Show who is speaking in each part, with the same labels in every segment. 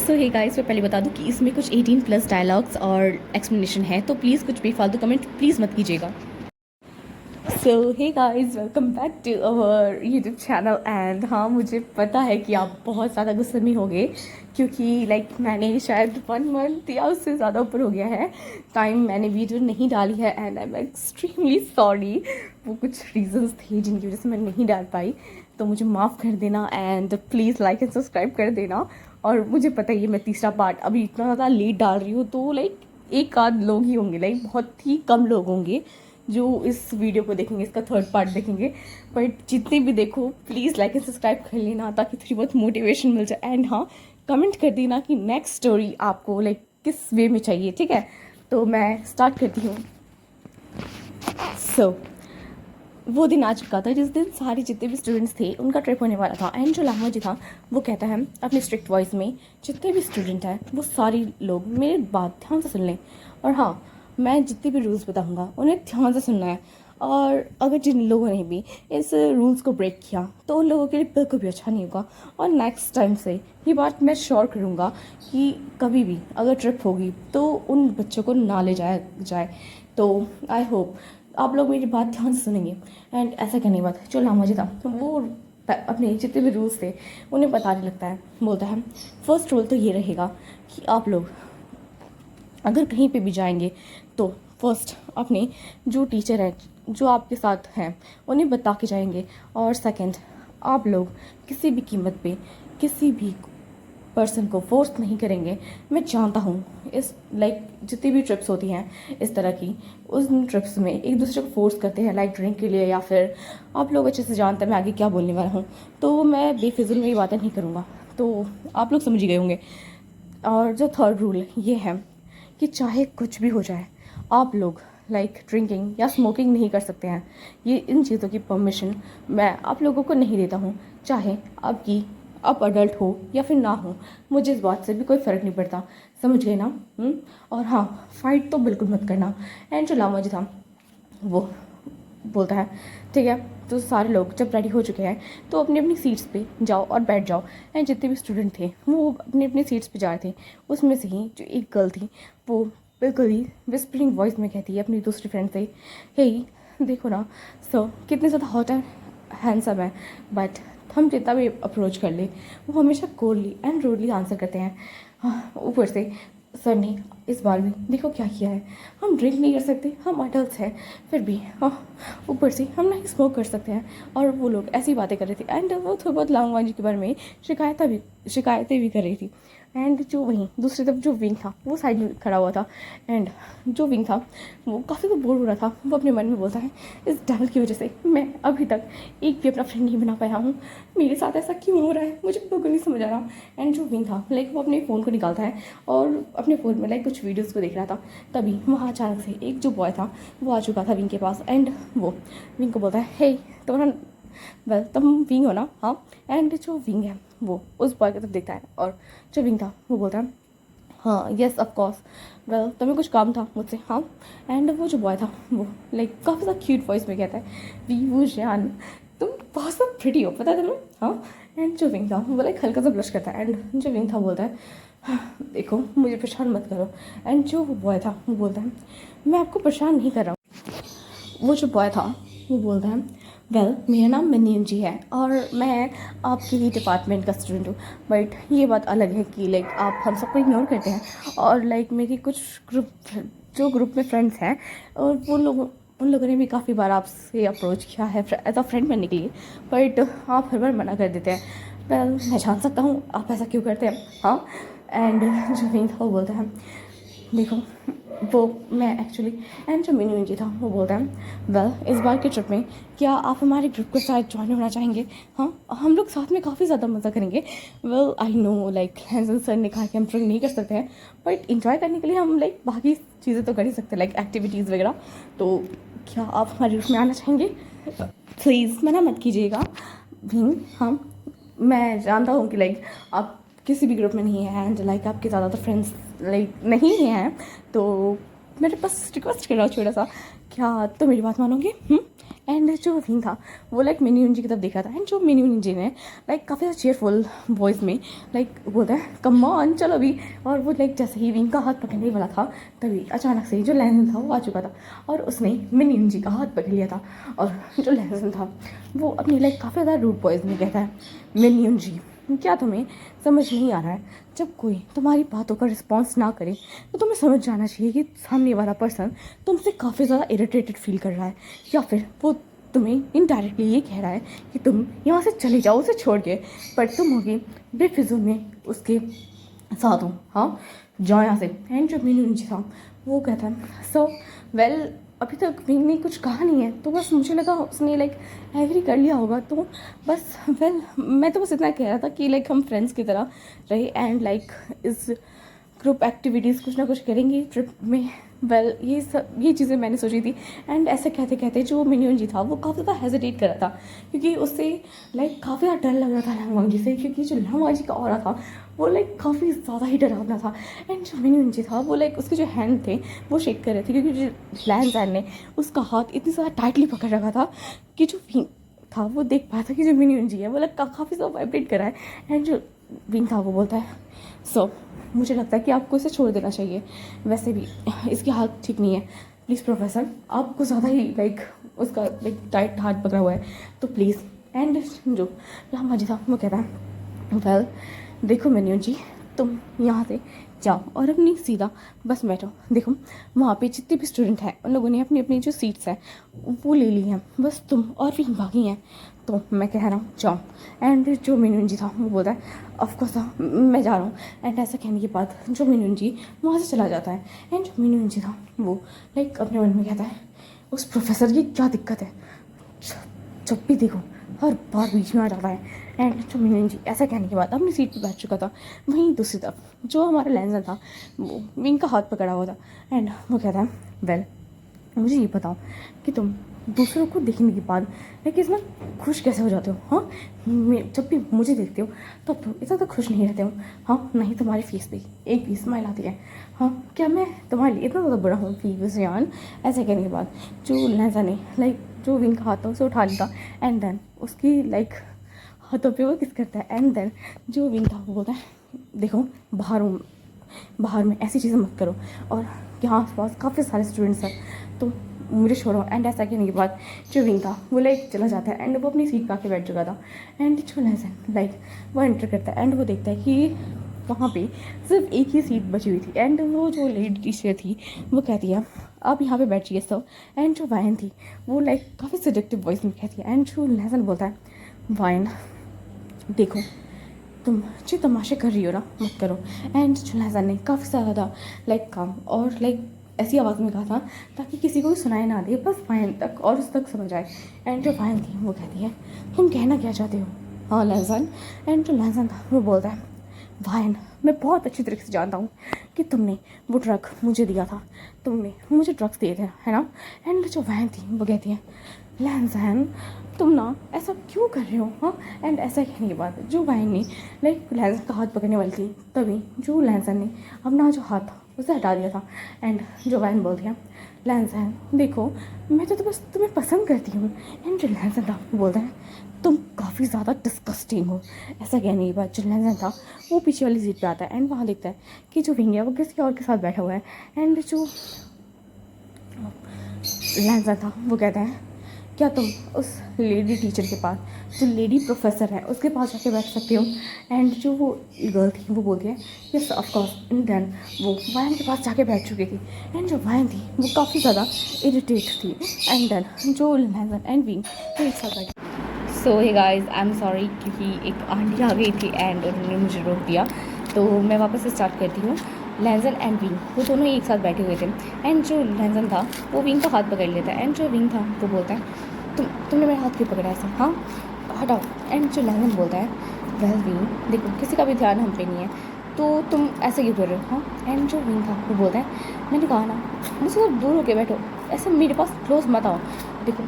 Speaker 1: सो hey guys, मैं पहले बता दूं कि इसमें कुछ 18 प्लस डायलॉग्स और एक्सप्लेनेशन है, तो प्लीज़ कुछ बेफालतू कमेंट प्लीज़ मत कीजिएगा। So hey guys, welcome back to our YouTube channel. And हाँ, मुझे पता है कि आप बहुत ज़्यादा गुस्से में होंगे क्योंकि मैंने शायद 1 मंथ या उससे ज़्यादा ऊपर हो गया है टाइम मैंने वीडियो नहीं डाली है। And I am extremely sorry. वो कुछ रीजंस थे जिनकी वजह से मैं नहीं डाल पाई, तो मुझे माफ़ कर देना। And please like and subscribe कर देना। और मुझे पता है मैं तीसरा पार्ट अभी इतना ज़्यादा लेट डाल रही हूँ, तो एक आध लोग ही होंगे, बहुत ही कम लोग होंगे जो इस वीडियो को देखेंगे, इसका थर्ड पार्ट देखेंगे। बट जितने भी देखो, प्लीज़ लाइक एंड सब्सक्राइब कर लेना ताकि थोड़ी बहुत मोटिवेशन मिल जाए। एंड हाँ, कमेंट कर देना कि नेक्स्ट स्टोरी आपको किस वे में चाहिए, ठीक है? तो मैं स्टार्ट करती हूँ। सो वो दिन आ चुका था जिस दिन सारे जितने भी स्टूडेंट्स थे उनका ट्रिप होने वाला था। एंड जो लामा जी था वो कहता है अपने स्ट्रिक्ट वॉइस में, जितने भी स्टूडेंट हैं वो सारे लोग मेरी बात ध्यान से सुन लें। और हाँ, मैं जितने भी रूल्स बताऊंगा उन्हें ध्यान से सुनना है। और अगर जिन लोगों ने भी इस रूल्स को ब्रेक किया तो उन लोगों के लिए बिल्कुल भी अच्छा नहीं होगा। और नेक्स्ट टाइम से ये बात मैं श्योर करूँगा कि कभी भी अगर ट्रिप होगी तो उन बच्चों को ना ले जाया जाए। तो आई होप आप लोग मेरी बात ध्यान से सुनेंगे। एंड ऐसा करने के बाद जो लामा जी था तो वो अपने जितने भी रूल्स थे उन्हें बताने लगता है। बोलता है फर्स्ट रूल तो ये रहेगा कि आप लोग अगर कहीं पे भी जाएंगे तो फर्स्ट अपने जो टीचर हैं जो आपके साथ हैं उन्हें बता के जाएंगे। और सेकंड, आप लोग किसी भी कीमत पे किसी भी पर्सन को फोर्स नहीं करेंगे। मैं जानता हूँ इस जितनी भी ट्रिप्स होती हैं इस तरह की, उन ट्रिप्स में एक दूसरे को फोर्स करते हैं ड्रिंक के लिए, या फिर आप लोग अच्छे से जानते हैं मैं आगे क्या बोलने वाला हूँ, तो मैं बेफिजुल में ये बातें नहीं करूँगा। तो आप लोग समझ ही गए होंगे। और जो थर्ड रूल ये है कि चाहे कुछ भी हो जाए आप लोग ड्रिंकिंग या स्मोकिंग नहीं कर सकते हैं। ये इन चीज़ों की परमिशन मैं आप लोगों को नहीं देता हूँ, चाहे आप अडल्ट हो या फिर ना हो, मुझे इस बात से भी कोई फ़र्क नहीं पड़ता। समझ गए ना? और हाँ, फाइट तो बिल्कुल मत करना। एंड जो लामा जी था वो बोलता है ठीक है, तो सारे लोग जब रेडी हो चुके हैं तो अपनी अपनी सीट्स पे जाओ और बैठ जाओ। एंड जितने भी स्टूडेंट थे वो अपनी अपनी सीट्स पे जा रहे थे। उसमें से ही जो एक गर्ल थी वो बिल्कुल ही विस्परिंग वॉइस में कहती है अपनी दूसरी फ्रेंड से, हे देखो ना सर कितने ज़्यादा हॉट एंड हैंडसम है, बट हम जितना भी अप्रोच कर ले वो हमेशा कोल्डली एंड रूडली आंसर करते हैं। ऊपर से सर ने इस बार भी देखो क्या किया है, हम ड्रिंक नहीं कर सकते, हम अडल्ट हैं, फिर भी ऊपर से हम नहीं स्मोक कर सकते हैं। और वो लोग ऐसी बातें कर रहे थे। एंड वो थोड़ी बहुत लांगवान जी के बारे में शिकायतें भी कर रही थी। एंड जो वहीं दूसरी तरफ जो विंग था वो साइड में खड़ा हुआ था। एंड जो विंग था वो काफ़ी तो बोर हो रहा था। वो अपने मन में बोलता है इस डैल की वजह से मैं अभी तक एक भी अपना फ्रेंड नहीं बना पाया हूँ, मेरे साथ ऐसा क्यों हो रहा है, मुझे बिल्कुल नहीं समझ आ रहा। एंड जो विंग था वो अपने फ़ोन को निकालता है और अपने फ़ोन में कुछ वीडियोज़ को देख रहा था। तभी वहाँ अचानक से एक जो बॉय था वो आ चुका था विंग के पास। एंड वो विंग को बोलता है हे तुम्हारा वेल तुम विंग हो ना? हाँ। एंड जो विंग है वो उस बॉय की तरफ देखता है और जो विंग था वो बोलता है हाँ यस ऑफ कोर्स, वेल तुम्हें कुछ काम था मुझसे? हाँ। एंड वो जो बॉय था वो काफ़ी ज़्यादा क्यूट वॉइस में कहता है वी वो जान तुम बहुत सा प्रिटी हो, पता है तुम्हें? हाँ। एंड जो विंग था वो हल्का सा ब्लश करता है। एंड जो विंग था बोलता है हाँ, देखो मुझे परेशान मत करो। एंड जो वो बॉय था वो बोलता है मैं आपको परेशान नहीं कर रहा हूँ। वो जो बॉय था वो बोलता है वेल मेरा नाम मनीम जी है और मैं आपके ही डिपार्टमेंट का स्टूडेंट हूँ, बट ये बात अलग है कि आप हम सबको इग्नोर करते हैं। और मेरी कुछ ग्रुप में फ्रेंड्स हैं और उन लोगों ने भी काफ़ी बार आपसे अप्रोच किया है एज अ फ्रेंड बनने के लिए, बट आप हर बार मना कर देते हैं। वेल मैं जान सकता हूँ आप ऐसा क्यों करते हैं। हाँ। एंड जो विंग था वो बोलता है देखो वो मैं एक्चुअली, एंड जो मीनू जी था वो बोलता है वेल इस बार के ट्रिप में क्या आप हमारे ग्रुप के साथ ज्वाइन होना चाहेंगे? हाँ, हम लोग साथ में काफ़ी ज़्यादा मज़ा करेंगे। Well I know Hanson sir ने कहा कि हम ड्रिंक नहीं कर सकते हैं, बट इंजॉय करने के लिए हम बाकी चीज़ें तो कर ही सकते हैं एक्टिविटीज़ वगैरह। तो क्या आप हमारे ग्रुप में आना चाहेंगे? प्लीज़ मना मत कीजिएगा भी। हाँ, मैं जानता हूँ कि आप किसी भी ग्रुप में नहीं है एंड आपके ज़्यादातर फ्रेंड्स नहीं हैं, तो मेरे पास रिक्वेस्ट कर रहा हूँ छोटा सा, क्या तो मेरी बात मानोगे? एंड जो विंग था वो लाइक मिनी यून जी की तरफ देख रहा था, एंड जो मिनी यून जी ने लाइक काफ़ी ज़्यादा चेयरफुल वॉइस में लाइक बोलता है कम ऑन चलो अभी, और वो लाइक जैसे ही विंग का हाथ पकड़ने वाला था तभी अचानक से जो लैंसन था वो आ चुका था और उसने मिनी यून जी का हाथ पकड़ लिया था। और जो लैंसन था वो अपनी लाइक काफ़ी ज़्यादा रूड वॉइस में कहता है मिनी यून जी क्या तुम्हें समझ नहीं आ रहा है, जब कोई तुम्हारी बातों का रिस्पॉन्स ना करे तो तुम्हें समझ जाना चाहिए कि सामने वाला पर्सन तुमसे काफ़ी ज़्यादा इरिटेटेड फील कर रहा है, या फिर वो तुम्हें इनडायरेक्टली ये कह रहा है कि तुम यहाँ से चले जाओ उसे छोड़ के, पर तुम होगी बेफिजूल में उसके साथ हो, हाँ जाओ यहाँ से। एंड जो मीनू जी था वो कहता है सो वेल अभी तक विंग ने कुछ कहा नहीं है, तो बस मुझे लगा उसने लाइक एग्री कर लिया होगा, तो बस वेल मैं तो बस इतना कह रहा था कि लाइक हम फ्रेंड्स की तरह रहे एंड लाइक इस ग्रुप एक्टिविटीज़ कुछ ना कुछ करेंगे ट्रिप में। वेल ये चीज़ें मैंने सोची थी। एंड ऐसे कहते कहते जो मिनियन जी था वो काफ़ी ज़्यादा हेजिटेट कर रहा था, क्योंकि उससे लाइक काफ़ी ज़्यादा डर लग रहा था लहंगा जी से, क्योंकि जो लहंगा जी का ऑरा था वो लाइक काफ़ी ज़्यादा ही डरावना था। एंड जो मिनियन जी था वो लाइक उसके जो हैंड थे वो शेक कर रहे थे, क्योंकि जो लैंड ने उसका हाथ इतनी ज़्यादा टाइटली पकड़ रखा था कि जो विंग था वो देख पाया था कि जो मिनियन जी है वो लाइक काफ़ी ज़्यादा वाइब्रेट कर रहा है। एंड जो विंग था वो बोलता है सो मुझे लगता है कि आपको इसे छोड़ देना चाहिए, वैसे भी इसकी हालत ठीक नहीं है, प्लीज़ प्रोफेसर आपको ज़्यादा ही लाइक उसका लाइक टाइट हाथ पकड़ा हुआ है तो प्लीज़। एंड जो लामा जी था वो कहता है वेल देखो मेन्यू जी तुम यहाँ से जाओ और अपनी सीधा बस बैठो, देखो वहाँ पे जितने भी स्टूडेंट हैं उन लोगों ने अपनी अपनी जो सीट्स हैं वो ले ली हैं, बस तुम और भी बाकी हैं, तो मैं कह रहा हूँ जाओ। एंड जो मीनू जी था वो बोलता है ऑफकोर्स मैं जा रहा हूँ। एंड ऐसा कहने के बाद जो मीनू जी वहाँ से चला जाता है। एंड जो मीनू जी था वो लाइक अपने मन में कहता है उस प्रोफेसर की क्या दिक्कत है, जब भी देखो हर बार बीच में आ जाता है। एंड जो मीनू जी ऐसा कहने के बाद अपनी सीट पर बैठ चुका था, वहीं दूसरी तरफ जो हमारा लैंसर था वो विंग का हाथ पकड़ा हुआ था। एंड वो कहता है वेल मुझे ये बताओ कि तुम दूसरों को देखने के बाद लाइक इसमें खुश कैसे हो जाते हो, हाँ जब भी मुझे देखते हो तब तुम इतना तो खुश नहीं रहते हो, हाँ नहीं तुम्हारे फेस पे एक भी स्माइल आती है, हाँ क्या मैं तुम्हारे लिए इतना ज़्यादा बड़ा हूँ फीस यान। ऐसे कहने के बाद जो लहजा ने लाइक जो विंग का हाथ था उसे उठा लिया एंड देन उसकी लाइक हाथों पे वो किस करता है। एंड देन जो विंग था वो बोलता है देखो बाहर में ऐसी चीज़ें मत करो, और यहाँ आस पास काफ़ी सारे स्टूडेंट्स हैं तो मुझे छोड़ो। एंड ऐसा कहने के बाद जो विंग था वो लाइक चला जाता है एंड वो अपनी सीट पर आके बैठ चुका था। एंड जो लेसन लाइक वो एंटर करता है एंड वो देखता है कि वहाँ पे सिर्फ एक ही सीट बची हुई थी। एंड वो जो लेडी टीचर थी वो कहती है आप यहाँ पे बैठिए सब। एंड जो वायन थी वो लाइक काफ़ी सजेक्टिव वॉइस में कहती है। एंड जो लेसन बोलता है वायन देखो तुम जो तमाशे कर रही हो ना मत करो। एंड जो लहसन ने काफ़ी ज़्यादा लाइक काम और लाइक ऐसी आवाज़ में कहा था ताकि किसी को भी सुनाई ना दे, बस वायन तक और उस तक समझ आए। एंड जो वायन थी वो कहती है तुम कहना क्या चाहते हो हाँ लहसन। एंड जो लहसन था वो बोलता है वायन मैं बहुत अच्छी तरीके से जानता हूँ कि तुमने वो ड्रग मुझे दिया था, तुमने मुझे ड्रग्स दिए थे है ना। एंड जो वायन थी वो कहती है लहसन तुम ना ऐसा क्यों कर रहे हो, हाँ। एंड ऐसा कहने के बाद जो वायन ने लाइक लहसन का हाथ पकड़ने वाली थी तभी जो लहसन ने अपना जो हाथ था उसे हटा दिया था। एंड जो वायन बोलती है लहसन देखो मैं तो बस तुम्हें पसंद करती हूँ। एंड जो लहसन था वो बोलता है तुम काफ़ी ज़्यादा डिस्कस्टिंग हो। ऐसा कहने के बाद जो लहसन था वो पीछे वाली सीट पे आता है एंड वहाँ देखता है कि जो विंग है वो किसी और के साथ बैठा हुआ है। एंड जो लहसन था वो कहता है क्या तुम उस लेडी टीचर के पास जो लेडी प्रोफेसर है उसके पास जाके बैठ सकते हो। एंड जो वो गर्ल थी वो बोलती है यस ऑफकोर्स। एंड देन वो वायन के पास जाके बैठ चुकी थी। एंड जो वायन थी वो काफ़ी ज़्यादा इरिटेट थी। एंड देन जो लहसन एंड विंग वो एक साथ बैठे। So hey guys I am sorry क्योंकि एक आंटी आ गई थी एंड उन्होंने मुझे रोक दिया, तो मैं वापस से स्टार्ट करती हूँ। लहसन एंड विंग वो दोनों एक साथ बैठे हुए थे। एंड जो लहसन था वो विंग का हाथ पकड़ लेता है। एंड जो विंग था वो बोलता है तुमने मेरा हाथ क्यों पकड़ा ऐसा, हाँ हटाओ। एंड जो लहसन बोलता है वेल विंग देखो किसी का भी ध्यान हम पे नहीं है तो तुम ऐसे क्यों कर रहे हो, हाँ। एंड जो विंग था वो बोलता है मैंने कहा ना मुझसे तो दूर होके बैठो, ऐसे मेरे पास क्लोज मत आओ, देखो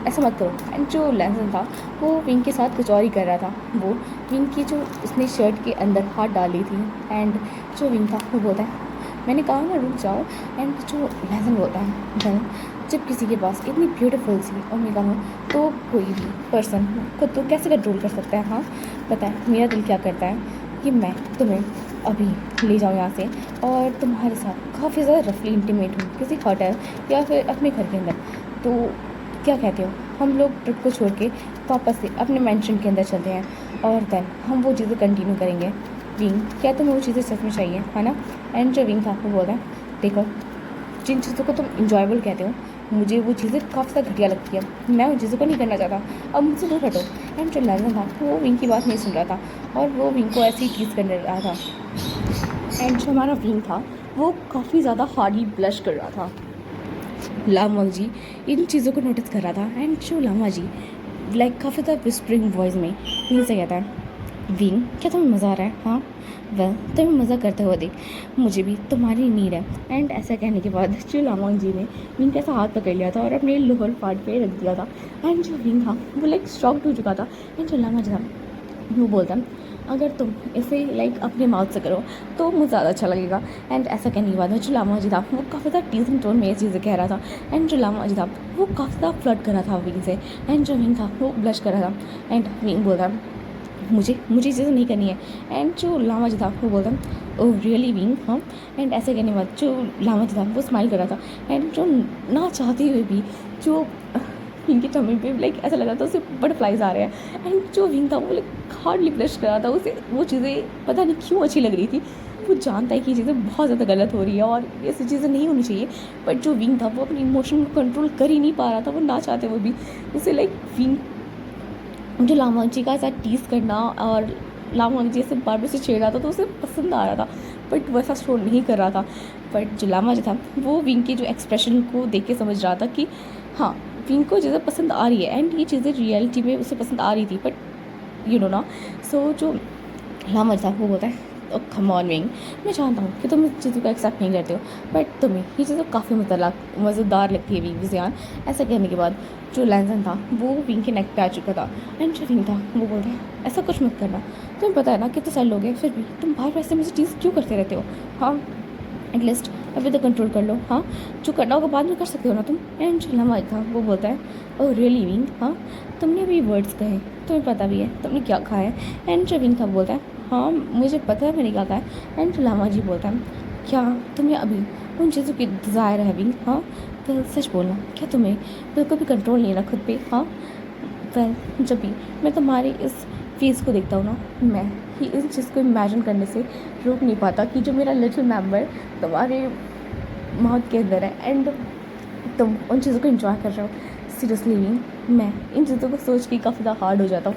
Speaker 1: ऐसा मत करो। एंड जो लहसन था वो विंग के साथ कुछ और ही कर रहा था, वो विंग की जो उसने शर्ट के अंदर हाथ डाली थी। एंड जो विंग था वो बोलता है मैंने कहा ना रुक जाओ। एंड जो लहसन बोलता है देन जब किसी के पास इतनी ब्यूटीफुल सी ओमेगा हो तो कोई भी पर्सन खुद को कैसे कंट्रोल कर सकता है। हाँ पता है मेरा दिल क्या करता है कि मैं तुम्हें अभी ले जाऊँ यहाँ से और तुम्हारे साथ काफ़ी ज़्यादा रफली इंटीमेट हूँ किसी होटल या फिर अपने घर के अंदर। तो क्या कहते हो हम लोग ट्रिप को छोड़ के वापस से अपने मेंशन के अंदर चलते हैं और देन हम वो चीज़ें कंटिन्यू करेंगे। विंग क्या तुम्हें वो चीज़ें सच में चाहिए है ना। एंड जो विंग आपको बोल रहा है देखो जिन चीज़ों को तुम इंजॉयबल कहते हो मुझे वो चीज़ें काफ़ी ज़्यादा घटिया लगती है। मैं उन चीज़ों को नहीं करना चाहता, अब मुझसे दूर हटो। एंड जो लेजन था वो विंग की बात नहीं सुन रहा था और वो विंग को ऐसे ही टीज करने रहा था। एंड जो हमारा विंग था वो काफ़ी ज़्यादा हार्डली ब्लश कर रहा था। लामा जी इन चीज़ों को नोटिस कर रहा था। एंड जो लामा जी लाइक काफ़ी ज़्यादा विस्परिंग वॉइस में विंग से कहता है विंग क्या तुम्हें मज़ा आ रहा है। हाँ वेल तुम्हें मज़ा करते हुए देख मुझे भी तुम्हारी नीड है। एंड ऐसा कहने के बाद जो लामोंग जी ने विंग का ऐसा हाथ पकड़ लिया था और अपने लोअर पार्ट पे रख दिया था। एंड जो विंग था वो लाइक शॉक्ड हो चुका था। एंड जो लामा जी था वो बोलता अगर तुम इसे लाइक अपने माउथ से करो तो मुझे ज़्यादा अच्छा लगेगा। एंड ऐसा कहने के बाद जो लामा जी था वो काफ़ी ज़्यादा टीजिंग टोन में ये चीज़ें कह रहा था। एंड जो लामा जी था वो काफ़ी ज़्यादा फ्लर्ट कर रहा था विंग से। एंड जो विंग था वो ब्लश कर रहा था। एंड विंग बोल रहा मुझे मुझे चीज़ें नहीं करनी है। एंड जो लामा जी था वो बोलता ओह रियली विंग हाँ। एंड ऐसे कहने के बाद जो लामा जी था वो स्माइल कर रहा था। एंड जो ना चाहते हुए भी जो विंग की टमी पे लाइक ऐसा लग रहा था उसे बटरफ्लाइज आ रहे हैं। एंड जो विंग था वो लाइक हार्डली ब्लश कर रहा था। उसे वो चीज़ें पता नहीं क्यों अच्छी लग रही थी। वो जानता है कि ये चीज़ें बहुत ज़्यादा गलत हो रही है और ऐसी चीज़ें नहीं होनी चाहिए। बट जो विंग था वो अपनी इमोशन को कंट्रोल कर ही नहीं पा रहा था। वो ना चाहते हुए भी उसे लाइक विंग जो लामा जी का ऐसा टीज़ करना और लामा जी से बार बार से छेड़ रहा था तो उसे पसंद आ रहा था। बट वो ऐसा शो नहीं कर रहा था। बट जो लामा जी था वो विंग के जो एक्सप्रेशन को देख के समझ रहा था कि हाँ विंग को चीज़ें पसंद आ रही है एंड ये चीज़ें रियलिटी में उसे पसंद आ रही थी। बट यू नो ना सो जो लामा जी था वो बोलता है कम ऑन विंग मैं जानता हूँ कि तुम इस चीज़ों को एक्सेप्ट नहीं करते हो बट तुम्हें ये चीज़ें काफ़ी मज़ेदार लगती है विंग विजयान। ऐसा कहने के बाद जो लैंसन था वो विंग के नेक पे आ चुका था। एंड जो विंग था वो बोल रहा है ऐसा कुछ मत करना तुम्हें पता है ना कितने सारे लोग हैं फिर भी तुम बार बार ऐसे मुझे चीज़ क्यों करते रहते हो। हाँ एटलीस्ट अभी तो कंट्रोल कर लो। हाँ जो करना होगा बाद में कर सकते हो ना तुम। एंड जो लम्हा था वो बोलता है ओह रियली विंग हाँ तुमने भी वर्ड्स कहे तुम्हें पता भी है तुमने क्या खाया है। एंड जो विंग था बोलता है हाँ मुझे पता है मैंने क्या कहा है। एंड जो लामा जी बोलता है क्या तुम्हें अभी उन चीज़ों की डिज़ायर है विंग। हाँ वेल सच बोलना क्या तुम्हें बिल्कुल भी कंट्रोल नहीं रहा खुद पे। हाँ वेल जब भी मैं तुम्हारी इस फेस को देखता हूँ ना मैं ही इस चीज़ को इमेजिन करने से रोक नहीं पाता कि जो मेरा लिटिल मेंबर तुम्हारे माउथ के अंदर है एंड तुम उन चीज़ों को एंजॉय कर रहे हो। सीरियसली विंग मैं इन चीज़ों को सोच के काफ़ी ज़्यादा हार्ड हो जाता हूँ।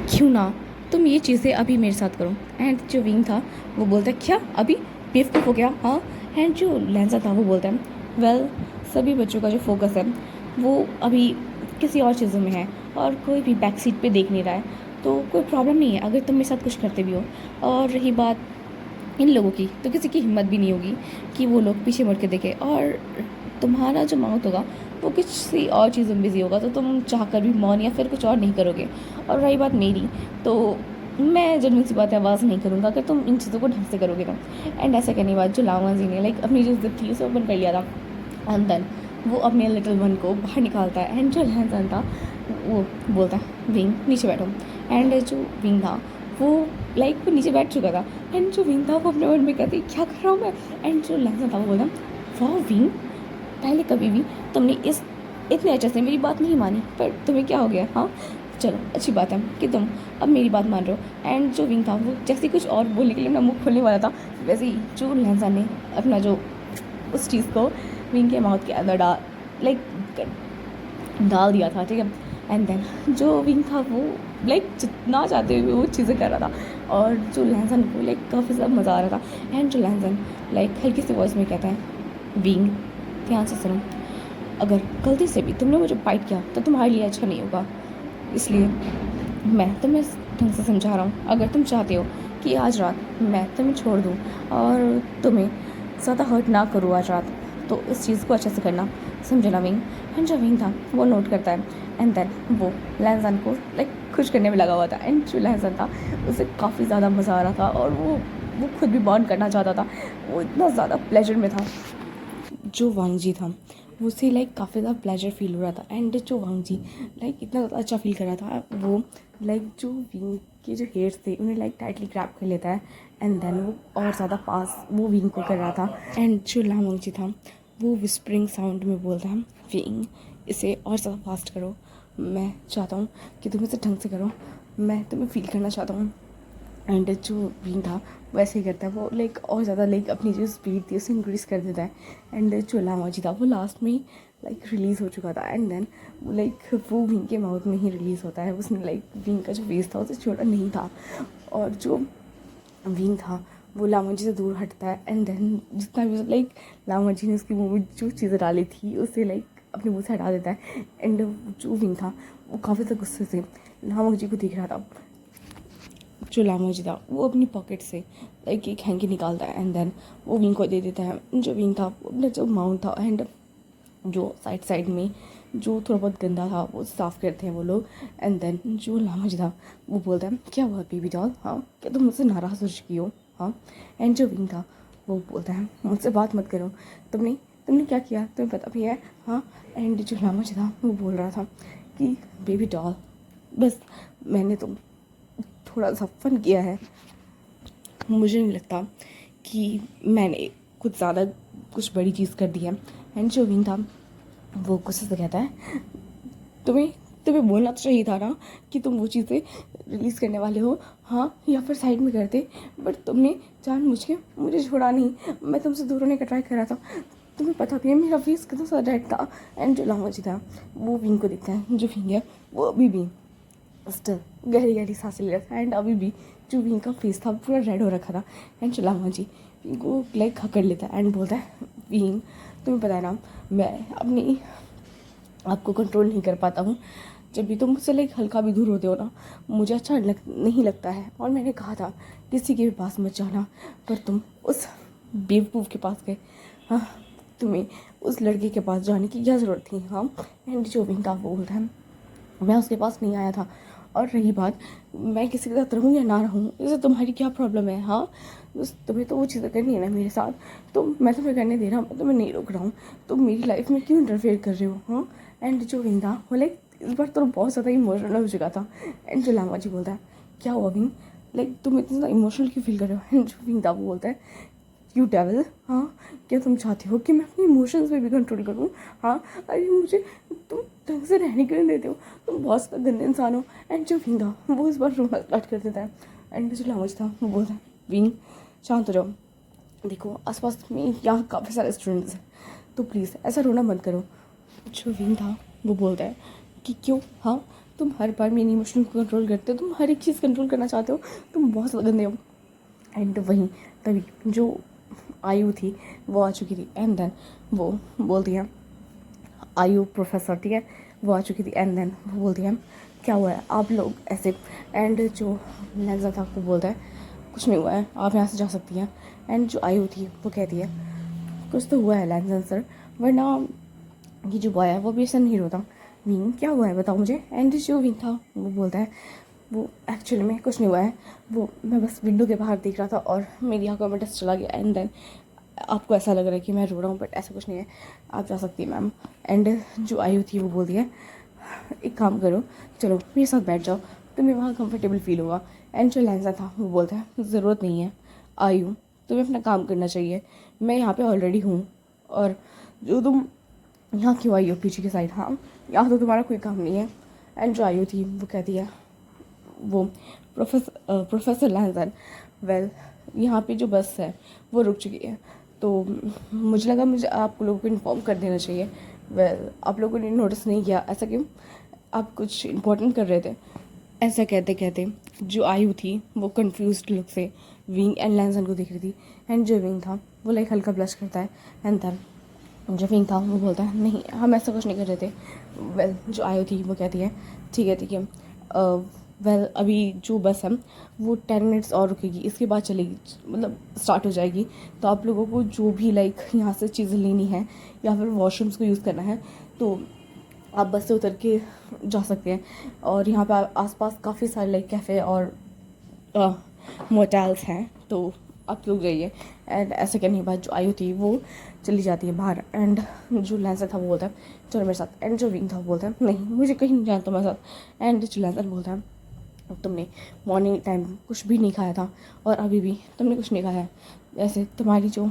Speaker 1: क्यों ना तुम ये चीज़ें अभी मेरे साथ करो। एंड जो विंग था वो बोलता है क्या अभी बेवकूफ़ हो गया। हाँ एंड जो लैंसा था वो बोलता है वेल सभी बच्चों का जो फोकस है वो अभी किसी और चीज़ों में है और कोई भी बैक सीट पे देख नहीं रहा है तो कोई प्रॉब्लम नहीं है अगर तुम मेरे साथ कुछ करते भी हो। और रही बात इन लोगों की तो किसी की हिम्मत भी नहीं होगी कि वो लोग पीछे मुड़ के देखें और तुम्हारा जो माउथ होगा वो किसी और चीज़ में बिजी होगा तो तुम चाह कर भी मौन या फिर कुछ और नहीं करोगे। और रही बात मेरी तो मैं जेन्युइन सी बात है आवाज़ नहीं करूँगा अगर तुम इन चीज़ों को ढंग से करोगे तो। एंड ऐसा कहने के बाद जो लामा जी ने लाइक अपनी जो जिद थी उसे ओपन कर लिया था। एंड देन वो अपने लिटिल वन को बाहर निकालता है। एंड जो लहसन था वो बोलता है विंग नीचे बैठो। एंड जो विंग था वो लाइक वो नीचे बैठ चुका था। एंड जो विंग था वो अपने मन में कहती क्या कर रहा हूँ मैं। एंड जो लहसन था वो बोलता वाह विंग पहले कभी भी तुमने इस इतने अच्छे से मेरी बात नहीं मानी पर तुम्हें क्या हो गया। हाँ चलो अच्छी बात है कि तुम अब मेरी बात मान रहे हो। एंड जो विंग था वो जैसे कुछ और बोलने के लिए अपना मुँह खोलने वाला था वैसे ही जो लहसन ने अपना जो उस चीज़ को विंग के माउथ के अंदर डाल दिया था। ठीक है। एंड देन जो विंग था वो लाइक जितना चाहते हुए वो चीज़ें कर रहा था और जो लहसन को लाइक काफ़ी ज़्यादा मज़ा आ रहा था। एंड जो लहसन लाइक हल्की सी वॉइस में कहता है विंग ध्यान से सुनो अगर गलती से भी तुमने मुझे बाइट किया तो तुम्हारे लिए अच्छा नहीं होगा इसलिए मैं तुम्हें ढंग से समझा रहा हूँ। अगर तुम चाहते हो कि आज रात मैं तुम्हें छोड़ दूँ और तुम्हें ज़्यादा हर्ट ना करूँ आज रात तो इस चीज़ को अच्छे से करना समझे ना विंग। एंड जो विंग था वो नोट करता है। एंड देन वो लहसन को लाइक खुश करने में लगा हुआ था। एंड जो लहसन था उसे काफ़ी ज़्यादा मज़ा आ रहा था और वो खुद भी बॉन्ड करना चाहता था। वो इतना ज़्यादा प्लेजर में था। जो वांग जी था उसे लाइक काफ़ी ज़्यादा प्लेजर फील हो रहा था। एंड जो वांग जी लाइक इतना ज़्यादा अच्छा फील कर रहा था, वो लाइक जो विंग के जो हेयर्स थे उन्हें लाइक टाइटली ग्रैब कर लेता है। एंड देन वो और ज़्यादा पास वो विंग को कर रहा था। एंड जो लामोंग जी था वो विस्परिंग साउंड में बोलता है, विंग इसे और ज़्यादा फास्ट करो, मैं चाहता हूँ कि तुम इसे ढंग से करो, मैं तुम्हें फील करना चाहता हूँ। एंड जो विंग था वैसे ही करता है, वो लाइक और ज़्यादा लाइक अपनी जो स्पीड थी उसे इंक्रीज कर देता है। एंड जो लामोजी था वो लास्ट में लाइक रिलीज़ हो चुका था। एंड देन लाइक वो विंग के माउथ में ही रिलीज़ होता है। उसने लाइक विंग का जो फेस था उसे छोड़ा नहीं था, और जो विंग था वो लामोजी से दूर हटता है। एंड देन जितना भी लाइक लामोजी ने उसकी मुँह में जो चीज़ें डाली थी उसे लाइक अपने मुँह से हटा देता है। एंड जो विंग था वो काफ़ी ज़्यादा गुस्से से लामोजी को देख रहा था। जो लामोजी था वो अपनी पॉकेट से लाइक एक हैंकी निकालता है। एंड देन वो विंग को दे देता है। जो विंग था वो अपना जो माउंट था एंड जो साइड में जो थोड़ा बहुत गंदा था वो साफ़ करते हैं वो लोग। एंड देन जो लामोजी था वो बोलता है, क्या हुआ बेबी डॉल, हाँ क्या तुम मुझसे नाराज़ हो चुकी हो, हाँ। एंड जो विंग था वो बोलता है, मुझसे बात मत करो, तुमने तुमने क्या किया तुम्हें पता भी है, हाँ। एंड जो लामोजी था वो बोल रहा था कि बेबी डॉल बस मैंने तो थोड़ा सा फन किया है, मुझे नहीं लगता कि मैंने कुछ ज़्यादा कुछ बड़ी चीज़ कर दी है। एंड जो विंग था वो गुस्से से कहता है, तुम्हें तुम्हें बोलना तो चाहिए था ना कि तुम वो चीज़ें रिलीज़ करने वाले हो, हाँ, या फिर साइड में करते, बट तुमने जानबूझ के मुझे छोड़ा नहीं, मैं तुमसे दूर होने का ट्राई कर रहा था, तुम्हें पता भी है मेरा फेस कितना सा रेड था। एंड जो लामोजी था वो विंग को दिखता है, जो विंग है वो अभी भी स्टिल गहरी गहरी सांसें ले रहा था। एंड अभी भी जो विंग का फेस था पूरा रेड हो रखा था। एंड जो लामोजी विंग को लाइक हक कर लेता है एंड बोलता है, विंग तुम्हें पता है ना मैं अपनी आपको कंट्रोल नहीं कर पाता हूँ, जब भी तुम मुझसे लाइक हल्का भी दूर होते हो ना मुझे अच्छा नहीं लगता है। और मैंने कहा था किसी के भी पास मत जाना, पर तुम उस बेवकूफ़ के पास गए, हाँ, तुम्हें उस लड़के के पास जाने की क्या ज़रूरत थी, हाँ। एंड जो विंग का बोलता है, मैं उसके पास नहीं आया था, और रही बात मैं किसी के साथ रहूँ या ना रहूँ इससे तुम्हारी क्या प्रॉब्लम है, हाँ। बस तुम्हें तो वो चीज़ें करनी है ना मेरे साथ, तो मैं तुम्हें करने दे रहा हूँ, मैं तुम्हें नहीं रोक रहा हूँ, तुम मेरी लाइफ में क्यों इंटरफेयर कर रहे हो, हाँ। एंड जो विंग था वो लाइक इस बार तो बहुत ज़्यादा इमोशनल हो चुका था। एंड जो लामाजी बोलता है, क्या हुआ विंग, लाइक तुम इतना ज़्यादा इमोशनल क्यों फील कर रहे हो। एंड जो विंग था वो बोलता है, यू डेविल, हाँ क्या तुम चाहते हो कि मैं अपनी इमोशंस पे भी कंट्रोल करूँ, हाँ। अरे मुझे तुम ढंग से रहने के लिए देते हो, तुम बहुत ज़्यादा गंदे इंसान हो। एंड जो विंग था वो इस बार रोना स्टार्ट कर देता है। एंड जो लामोजी था वो बोलता है, विंग शांत हो जाओ, देखो आसपास में यहाँ काफ़ी सारे स्टूडेंट्स हैं, तो प्लीज़ ऐसा रोना मत करो। जो विंग था वो बोलता है कि क्यों, हाँ तुम हर बार मेरी इमोशन को कंट्रोल करते हो, तुम हर एक चीज़ कंट्रोल करना चाहते हो, तुम बहुत ज़्यादा गंदे हो। एंड वहीं तभी जो आयु थी वो आ चुकी थी। एंड देन वो बोलती है, आयु प्रोफेसर, ठीक है, वो आ चुकी थी। एंड देन वो बोलती है, क्या हुआ है आप लोग ऐसे। एंड जो लहजा था वो बोलता है, कुछ नहीं हुआ है, आप यहाँ से जा सकती हैं। एंड जो आयु थी वो कहती है, कुछ तो हुआ है लैंसन सर, वरना ये जो बॉय है वो भी ऐसा नहीं रोता। विंग क्या हुआ है बताओ मुझे। एंड जो विंग था वो बोलता है, वो एक्चुअली में कुछ नहीं हुआ है, वो मैं बस विंडो के बाहर देख रहा था और मेरी आंखों में डस्ट चला गया। एंड देन आपको ऐसा लग रहा है कि मैं रो रहा हूँ, बट ऐसा कुछ नहीं है, आप जा सकती हैं मैम। एंड जो आयु थी वो बोलती है, एक काम करो, चलो मेरे साथ बैठ जाओ, तुम्हें वहाँ कंफर्टेबल फील होगा। एंड जो लहजा था वो बोलता है, ज़रूरत नहीं है आयु, तुम्हें अपना काम करना चाहिए, मैं यहाँ पे ऑलरेडी हूँ, और जो तुम यहाँ क्यों आई हो पीछे की साइड, हाँ यहाँ तो तुम्हारा कोई काम नहीं है। एंड जो आयु थी वो कहती है, वो प्रोफेसर लहजन, वेल यहाँ पे जो बस है वो रुक चुकी है, तो मुझे लगा मुझे आप लोगों को इन्फॉर्म कर देना चाहिए। वेल आप लोगों ने नोटिस नहीं किया, ऐसा क्यों, आप कुछ इम्पोर्टेंट कर रहे थे। ऐसा कहते कहते जो आयु थी वो कंफ्यूज्ड लुक से विंग एंड लैंसन को देख रही थी। एंड जो विंग था वो लाइक हल्का ब्लश करता है। एंड देन जो विंग था वो बोलता है, नहीं हम ऐसा कुछ नहीं कर रहे थे। वेल जो आयु थी वो कहती है, ठीक है, वेल अभी जो बस है वो 10 मिनट्स और रुकेगी, इसके बाद चलेगी, मतलब स्टार्ट हो जाएगी, तो आप लोगों को जो भी लाइक यहाँ से चीज़ें लेनी है या फिर वॉशरूम्स को यूज़ करना है तो आप बस से उतर के जा सकते हैं। और यहाँ पे आसपास काफ़ी सारे लाइक कैफ़े और मोटेल्स हैं, तो आप लोग जाइए। एंड ऐसे कहने के बाद जो आयु थी वो चली जाती है बाहर। एंड जो लैंसर था वो बोलता है चलो मेरे साथ। एंड जो विंग था वो बोलता है नहीं मुझे कहीं नहीं जाना तुम्हारे साथ। एंड जो लैंसर बोलता है तुमने मॉर्निंग टाइम कुछ भी नहीं खाया था और अभी भी तुमने कुछ नहीं खाया है, ऐसे तुम्हारी जो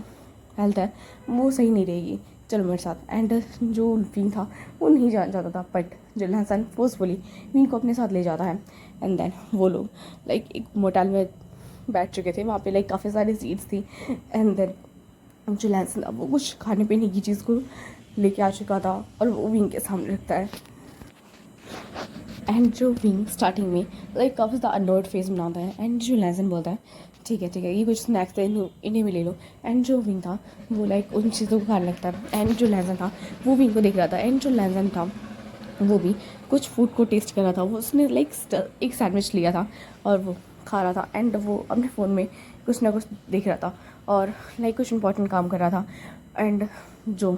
Speaker 1: हेल्थ है वो सही नहीं रहेगी, चलो मेरे साथ। एंड जो विंग था वो नहीं जाना चाहता था, बट जो लहसन फोर्सफुली विंग को अपने साथ ले जाता है। एंड देन वो लोग लाइक एक मोटेल में बैठ चुके थे, वहाँ पे लाइक काफ़ी सारी सीट्स थी। एंड देन जो लहसन था वो कुछ खाने पीने की चीज़ को लेके आ चुका था और वो विंग के सामने रखता है। एंड जो विंग स्टार्टिंग में लाइक काफ़ी ज़्यादा अनोर्ड फेस बनाता है। एंड जो लैसन बोलता है ठीक है ये कुछ स्नैक्स थे इन्हें भी ले लो। एंड जो विंग था वो लाइक उन चीज़ों को खाने लगता है। एंड जो लैसन था वो विंग को देख रहा था। एंड जो लैसन था वो भी कुछ फूड को टेस्ट कर रहा था। वो उसने लाइक एक सैंडविच लिया था और वो खा रहा था। एंड वो अपने फ़ोन में कुछ ना कुछ देख रहा था और लाइक कुछ इंपॉर्टेंट काम कर रहा था। एंड जो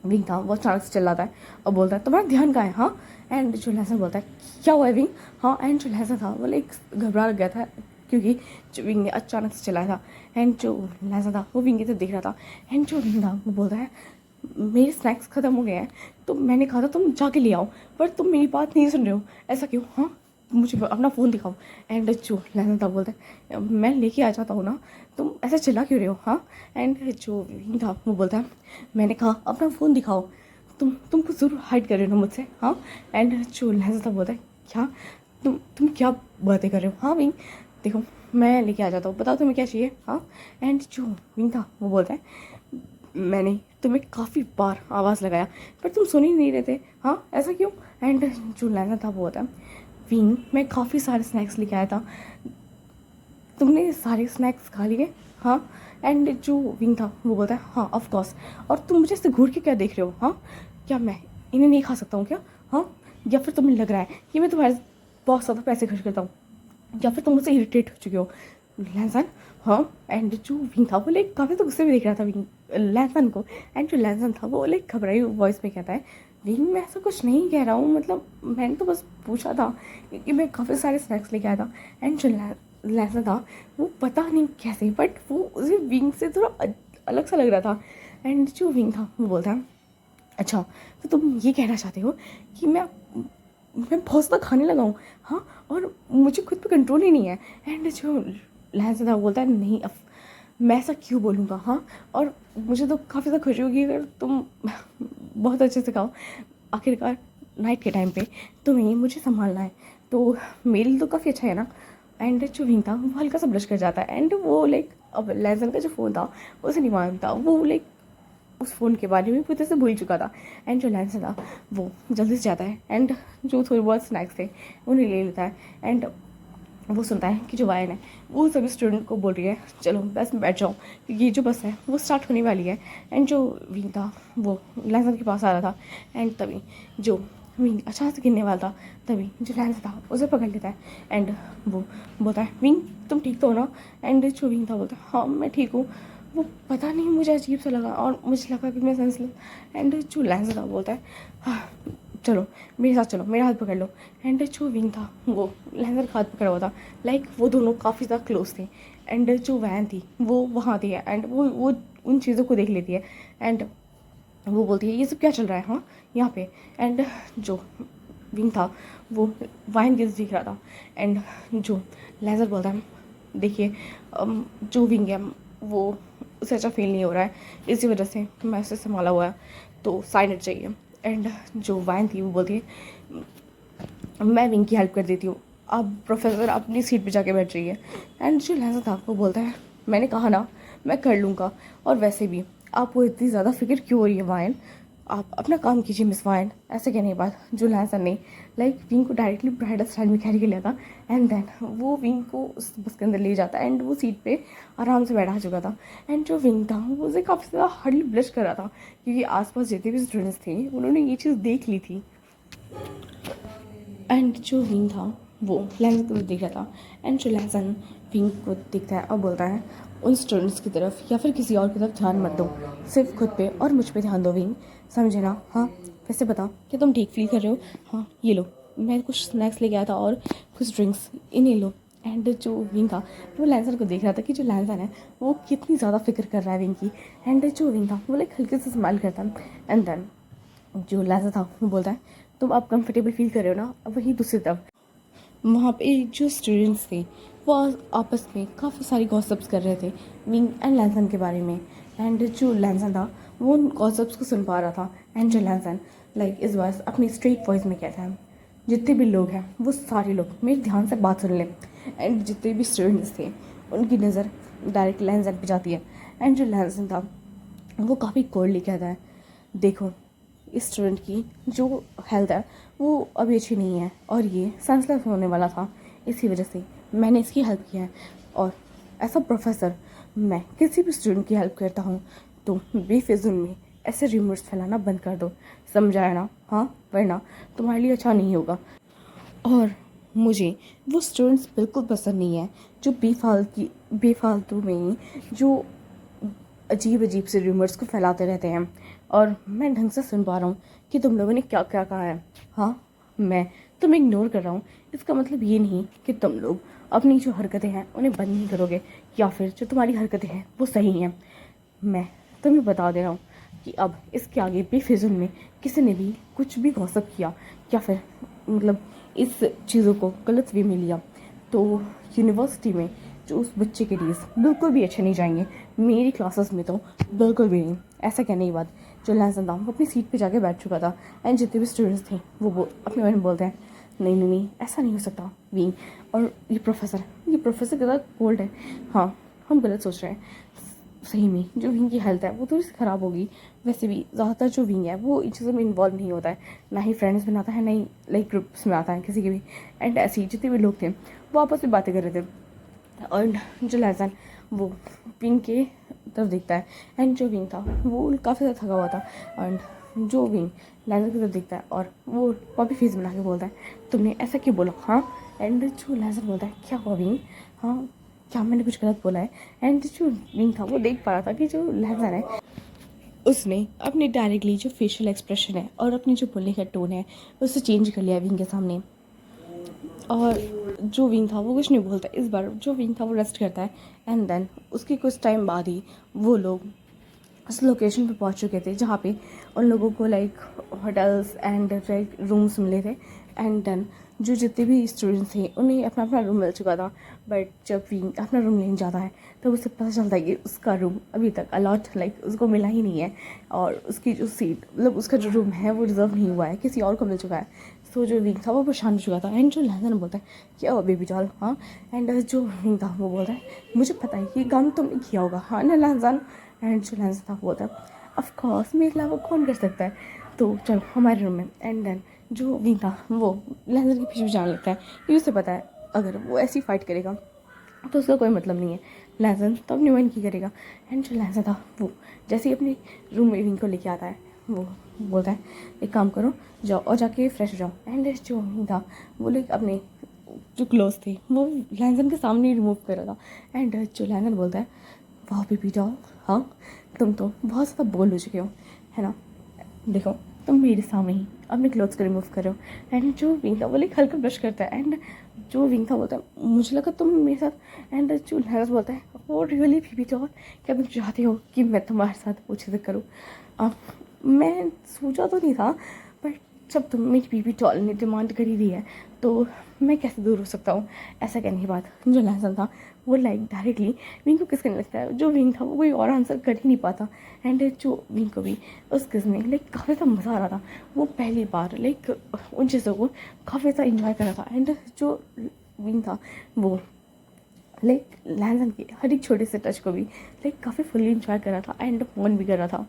Speaker 1: विंग था वो अचानक से चिल्लाता है और बोलता है तुम्हारा ध्यान कहाँ है हाँ। एंड जो लहसन बोलता है क्या हुआ है विंग हाँ। एंड जो लहसन था वो लाइक घबरा गया था क्योंकि जो विंग ने अचानक से चलाया था। एंड जो लहसन था वो विंग की तरफ देख रहा था। एंड जो विंग था वो बोलता है मेरे स्नैक्स ख़त्म हो गए हैं तो मैंने कहा था तुम जाके ले आओ, पर तुम मेरी बात नहीं सुन रहे हो, ऐसा क्यों हाँ, मुझे अपना फ़ोन दिखाओ। एंड जो लहसन था बोलता है मैं लेके आ जाता हूँ ना, तुम ऐसे चिल्ला क्यों रहे हो हाँ। एंड जो विंग था वो बोलता है मैंने कहा अपना फ़ोन दिखाओ, तुम कुछ ज़रूर हाइड कर रहे हो ना मुझसे हाँ। एंड जो लहसन था बोलता है क्या तुम क्या बातें कर रहे हो हाँ विंग, देखो मैं लेके आ जाता हूँ, बताओ तुम्हें क्या चाहिए हाँ। एंड जो विंग था वो बोलता है मैंने तुम्हें काफ़ी बार आवाज़ लगाया पर तुम सुन ही नहीं रहे थे हाँ, ऐसा क्यों। एंड जो लहसन था वो बोलता है विंग मैं काफ़ी सारे स्नैक्स लेके आया था, तुमने सारे स्नैक्स खा लिए हाँ। एंड जो विंग था वो बोलता है हाँ ऑफ कोर्स, और तुम मुझे ऐसे घूर के क्या देख रहे हो हाँ, क्या मैं इन्हें नहीं खा सकता हूँ क्या हाँ, या फिर तुम्हें लग रहा है कि मैं तुम्हारे बहुत ज़्यादा पैसे खर्च करता हूँ, या फिर तुम मुझसे इरिटेट हो चुके हो लैंसन हाँ। एंड जो विंग था वो लाइक काफ़ी तो गुस्से में देख रहा था विंग लैंसन को। एंड जो लैंसन था वो लाइक घबराई वॉइस में कहता है विंग मैं ऐसा कुछ नहीं कह रहा हूँ, मतलब मैंने तो बस पूछा था कि मैं काफ़ी सारे स्नैक्स लेके आया था। एंड जो लैंसन था वो पता नहीं कैसे बट वो उसे विंग से थोड़ा अलग सा लग रहा था। एंड जो विंग था वो बोलता है अच्छा तो तुम ये कहना चाहते हो कि मैं बहुत ज़्यादा खाने लगा हूँ हाँ, और मुझे खुद पे कंट्रोल ही नहीं है। एंड जो लहसन था बोलता है नहीं अब मैं ऐसा क्यों बोलूँगा हाँ, और मुझे तो काफ़ी ज़्यादा खुशी होगी अगर तुम बहुत अच्छे से खाओ, आखिरकार नाइट के टाइम पे तुम्हें मुझे संभालना है तो मेरे लिए तो काफ़ी अच्छा है ना। एंड जो विंग था वो हल्का सा ब्लश कर जाता है। एंड वो लाइक अब लहसन का जो फ़ोन था उसे नहीं मालूम था, वो लाइक उस फ़ोन के बारे में पूरी तरह से भूल चुका था। एंड जो लैंसन था वो जल्दी से जाता है एंड जो थोड़े बहुत स्नैक्स थे उन्हें ले लेता है। एंड वो सुनता है कि जो वायन है वो सभी स्टूडेंट को बोल रही है चलो बस में बैठ जाओ क्योंकि ये जो बस है वो स्टार्ट होने वाली है। एंड जो विंग था वो लैंसन के पास आ रहा था। एंड तभी जो विंग अचानक से गिरने वाला था, तभी जो लैंसन था उसे पकड़ लेता है। एंड वो बोलता है विंग तुम ठीक तो हो ना। एंड जो विंग था बोलता है हाँ मैं ठीक हूँ, वो पता नहीं मुझे अजीब सा लगा और मुझे लगा कि मैं सेंसलेस। एंड जो लैंस था बोलता है हाँ चलो मेरे साथ चलो मेरा हाथ पकड़ लो। एंड जो विंग था वो लैंसर का हाथ पकड़ा हुआ था, लाइक वो दोनों काफ़ी ज़्यादा क्लोज थे। एंड जो वैन थी वो वहाँ थी एंड वो उन चीज़ों को देख लेती है। एंड वो बोलती है ये सब क्या चल रहा है हाँ यहाँ पे। एंड जो विंग था वो वाइन के देख रहा था। एंड जो लेज़र बोलता है देखिए जो विंग है वो उसे अच्छा फील नहीं हो रहा है, इसी वजह से मैं उसे संभाला हुआ है तो साइड हट चाहिए। एंड जो वाइन थी वो बोलती है मैं विंग की हेल्प कर देती हूँ, अब प्रोफेसर अपनी सीट पे जाके बैठ रही है। एंड जो लहसन था वो बोलता है मैंने कहा ना मैं कर लूँगा, और वैसे भी आपको इतनी ज़्यादा फिक्र क्यों हो रही है वाइन, आप अपना काम कीजिए मिस वाइन। ऐसे कहने के बाद जो लहसन ने लाइक विंग को डायरेक्टली ब्राइडल स्टाइल में कैरी कर लिया था। एंड देन वो विंग को उस बस के अंदर ले जाता है एंड वो सीट पे आराम से बैठा चुका था। एंड जो विंग था वो उसे काफ़ी ज़्यादा हार्डली ब्लश कर रहा था क्योंकि आसपास जितने भी स्टूडेंट्स थे उन्होंने ये चीज़ देख ली थी। एंड जो विंग था वो लहसन को देख रहा था। एंड जो लहसन विंग को देखता है और बोलता है उन स्टूडेंट्स की तरफ या फिर किसी और की तरफ ध्यान मत दो, सिर्फ खुद पे और मुझ पे ध्यान दो विंग, समझे ना हाँ। वैसे बताओ क्या तुम ठीक फील कर रहे हो हाँ, ये लो मैं कुछ स्नैक्स लेके आया था और कुछ ड्रिंक्स, इन्हें लो एंड जो विंग था वो लैंसन को देख रहा था कि जो लैंसन है वो कितनी ज़्यादा फिक्र कर रहा है विंग की। एंड जो विंग था वो लाइक हल्के से स्माइल करता है। एंड देन जो लैंसन था वो बोलता है तुम अब कंफर्टेबल फील कर रहे हो ना। अब वही दूसरी तरफ वहाँ पे जो स्टूडेंट्स थे वो आपस में काफ़ी सारी गॉसिप्स कर रहे थे विंग एंड लैंसन के बारे में। एंड जो लैंसन था वो उन गॉसिप्स को सुन पा रहा था। एंड जो लैंसन लाइक इस बार अपनी स्ट्रेट वॉइस में कहता है जितने भी लोग हैं वो सारे लोग मेरे ध्यान से बात सुन लें। एंड जितने भी स्टूडेंट्स थे उनकी नज़र डायरेक्ट लैंसन पे जाती है। एंड जो लैंसन था वो काफ़ी कोल्डली कहता है देखो इस स्टूडेंट की जो हेल्थ है वो अभी अच्छी नहीं है और ये सेंसलेस होने वाला था, इसी वजह से मैंने इसकी हेल्प किया है। और ऐसा प्रोफेसर मैं किसी भी स्टूडेंट की हेल्प करता हूँ तो बेफिजुल में ऐसे रूमर्स फैलाना बंद कर दो, समझाया ना? हाँ, वरना तुम्हारे लिए अच्छा नहीं होगा। और मुझे वो स्टूडेंट्स बिल्कुल पसंद नहीं है जो बेफालतू में ही जो अजीब अजीब से रूमर्स को फैलाते रहते हैं। और मैं ढंग से सुन पा रहा हूँ कि तुम लोगों ने क्या क्या कहा है। हाँ, मैं तुम्हें इग्नोर कर रहा हूँ, इसका मतलब ये नहीं कि तुम लोग अपनी जो हरकतें हैं उन्हें बंद नहीं करोगे या फिर जो तुम्हारी हरकतें हैं वो सही हैं। मैं तुम्हें बता दे रहा हूँ कि अब इसके आगे बेफिजुल में किसी ने भी कुछ भी गॉसिप किया या फिर मतलब इस चीज़ों को गलत वे में लिया तो यूनिवर्सिटी में जो उस बच्चे के डेज बिल्कुल भी अच्छे नहीं जाएंगे, मेरी क्लासेस में तो बिल्कुल भी नहीं। ऐसा कहने के बाद जो लैंसन था वो अपनी सीट पे जाके बैठ चुका था। एंड जितने भी स्टूडेंट्स थे वो अपने बारे में बोलते हैं नहीं नहीं नहीं ऐसा नहीं हो सकता विंग। और ये प्रोफेसर कितना कोल्ड है। हाँ, हम गलत सोच रहे हैं, सही में जो विंग की हेल्थ है वो थोड़ी सी ख़राब होगी। वैसे भी ज़्यादातर जो विंग है वो इन चीज़ों में इन्वॉल्व नहीं होता है, ना ही फ्रेंड्स बनाता है, ना ही लाइक ग्रुप्स में आता है किसी के भी। एंड ऐसे ही जितने भी लोग थे वो आपस में बातें कर रहे थे। और जो लैज़न वो विंग के तरफ देखता है। एंड जो विंग था वो काफ़ी ज़्यादा थका हुआ था। एंड जो विंग लैज़न की तरफ देखता है और वो पॉपी फेस बना के बोलता है तुमने ऐसा क्यों बोला? हाँ। एंड जो लैज़न बोलता है क्या हुआ विंग? हाँ, क्या मैंने कुछ गलत बोला है? एंड जो विंग था वो देख पा रहा था कि जो लैज़न है उसने अपने डायरेक्टली जो फेशियल एक्सप्रेशन है और अपनी जो बोलने का टोन है उसे चेंज कर लिया विंग के सामने। और जो विंग था वो कुछ नहीं बोलता। इस बार जो विंग था वो रेस्ट करता है। एंड देन उसके कुछ टाइम बाद ही वो लोग उस लोकेशन पे पहुंच चुके थे जहाँ पे उन लोगों को like hotels and like rooms मिले थे। एंड देन जो जितने भी स्टूडेंट्स थे उन्हें अपना अपना रूम मिल चुका था। बट जब विंग अपना रूम लेने जाता है तो उसे पता चलता है कि उसका रूम अभी तक अलॉट लाइक उसको मिला ही नहीं है। और उसकी जो सीट मतलब उसका जो रूम है वो रिजर्व नहीं हुआ है, किसी और को मिल चुका है। सो जो विंग था वो परेशान हो चुका था। एंड जो लैंसन बोलता है क्या हुआ बेबी डॉल? हाँ। एंड जो विंग था वो बोलता है मुझे पता है ये काम तुमने किया होगा, हाँ ना लैंसन? एंड जो लैंसन था वो बोलता है ऑफ कोर्स मेरे अलावा कौन कर सकता है, तो चलो हमारे रूम में। एंड देन जो विंग था वो लैंसन के पीछे जाने लगता है क्योंकि उसे पता है अगर वो ऐसी फाइट करेगा तो उसका कोई मतलब नहीं है, लैंसन तो अपनी मन की करेगा। एंड जो लैंसन था वो जैसे ही अपने रूम में विंग को लेके आता है वो बोलता है एक काम करो जाओ और जाके फ्रेश हो जाओ। एंड जो विंग था वो लाइक अपने जो क्लोथ थे वो लैंसन के सामने ही रिमूव कर रहा था। एंड जो लैंसन बोलता है वाह बेबी डॉल, हाँ तुम तो बहुत ज़्यादा बोल हो चुके हो है ना, देखो तुम मेरे सामने ही अपने क्लोथ्स को रिमूव कर रहे हो। एंड जो विंग था वो लाइक हल्का ब्रश करता है। एंड जो विंग था बोलता है मुझे लगा तुम मेरे साथ। एंड जो लैंसन बोलता है वो रियली बेबी डॉल क्या तुम चाहते हो कि मैं तुम्हारे साथ वो चीज़ें करूँ? मैं सोचा तो नहीं था बट जब तुम मेरी बीबी डॉल ने डिमांड करी दी है तो मैं कैसे दूर हो सकता हूँ। ऐसा कहने के बाद जो लैंसन था वो लाइक डायरेक्टली विंग को किस करने लगता है। जो विंग था वो कोई और आंसर कर ही नहीं पाता। एंड जो विंग को भी उस किस में लाइक काफ़ी ज़्यादा मज़ा आ रहा था। वो पहली बार लाइक उन चीज़ों को काफ़ी ज़्यादा इंजॉय कर रहा था। एंड जो विंग था वो लाइक लैंसन के हर एक छोटे से टच को भी लाइक काफ़ी फुल्ली इंजॉय कर रहा था एंड फोन भी कर रहा था।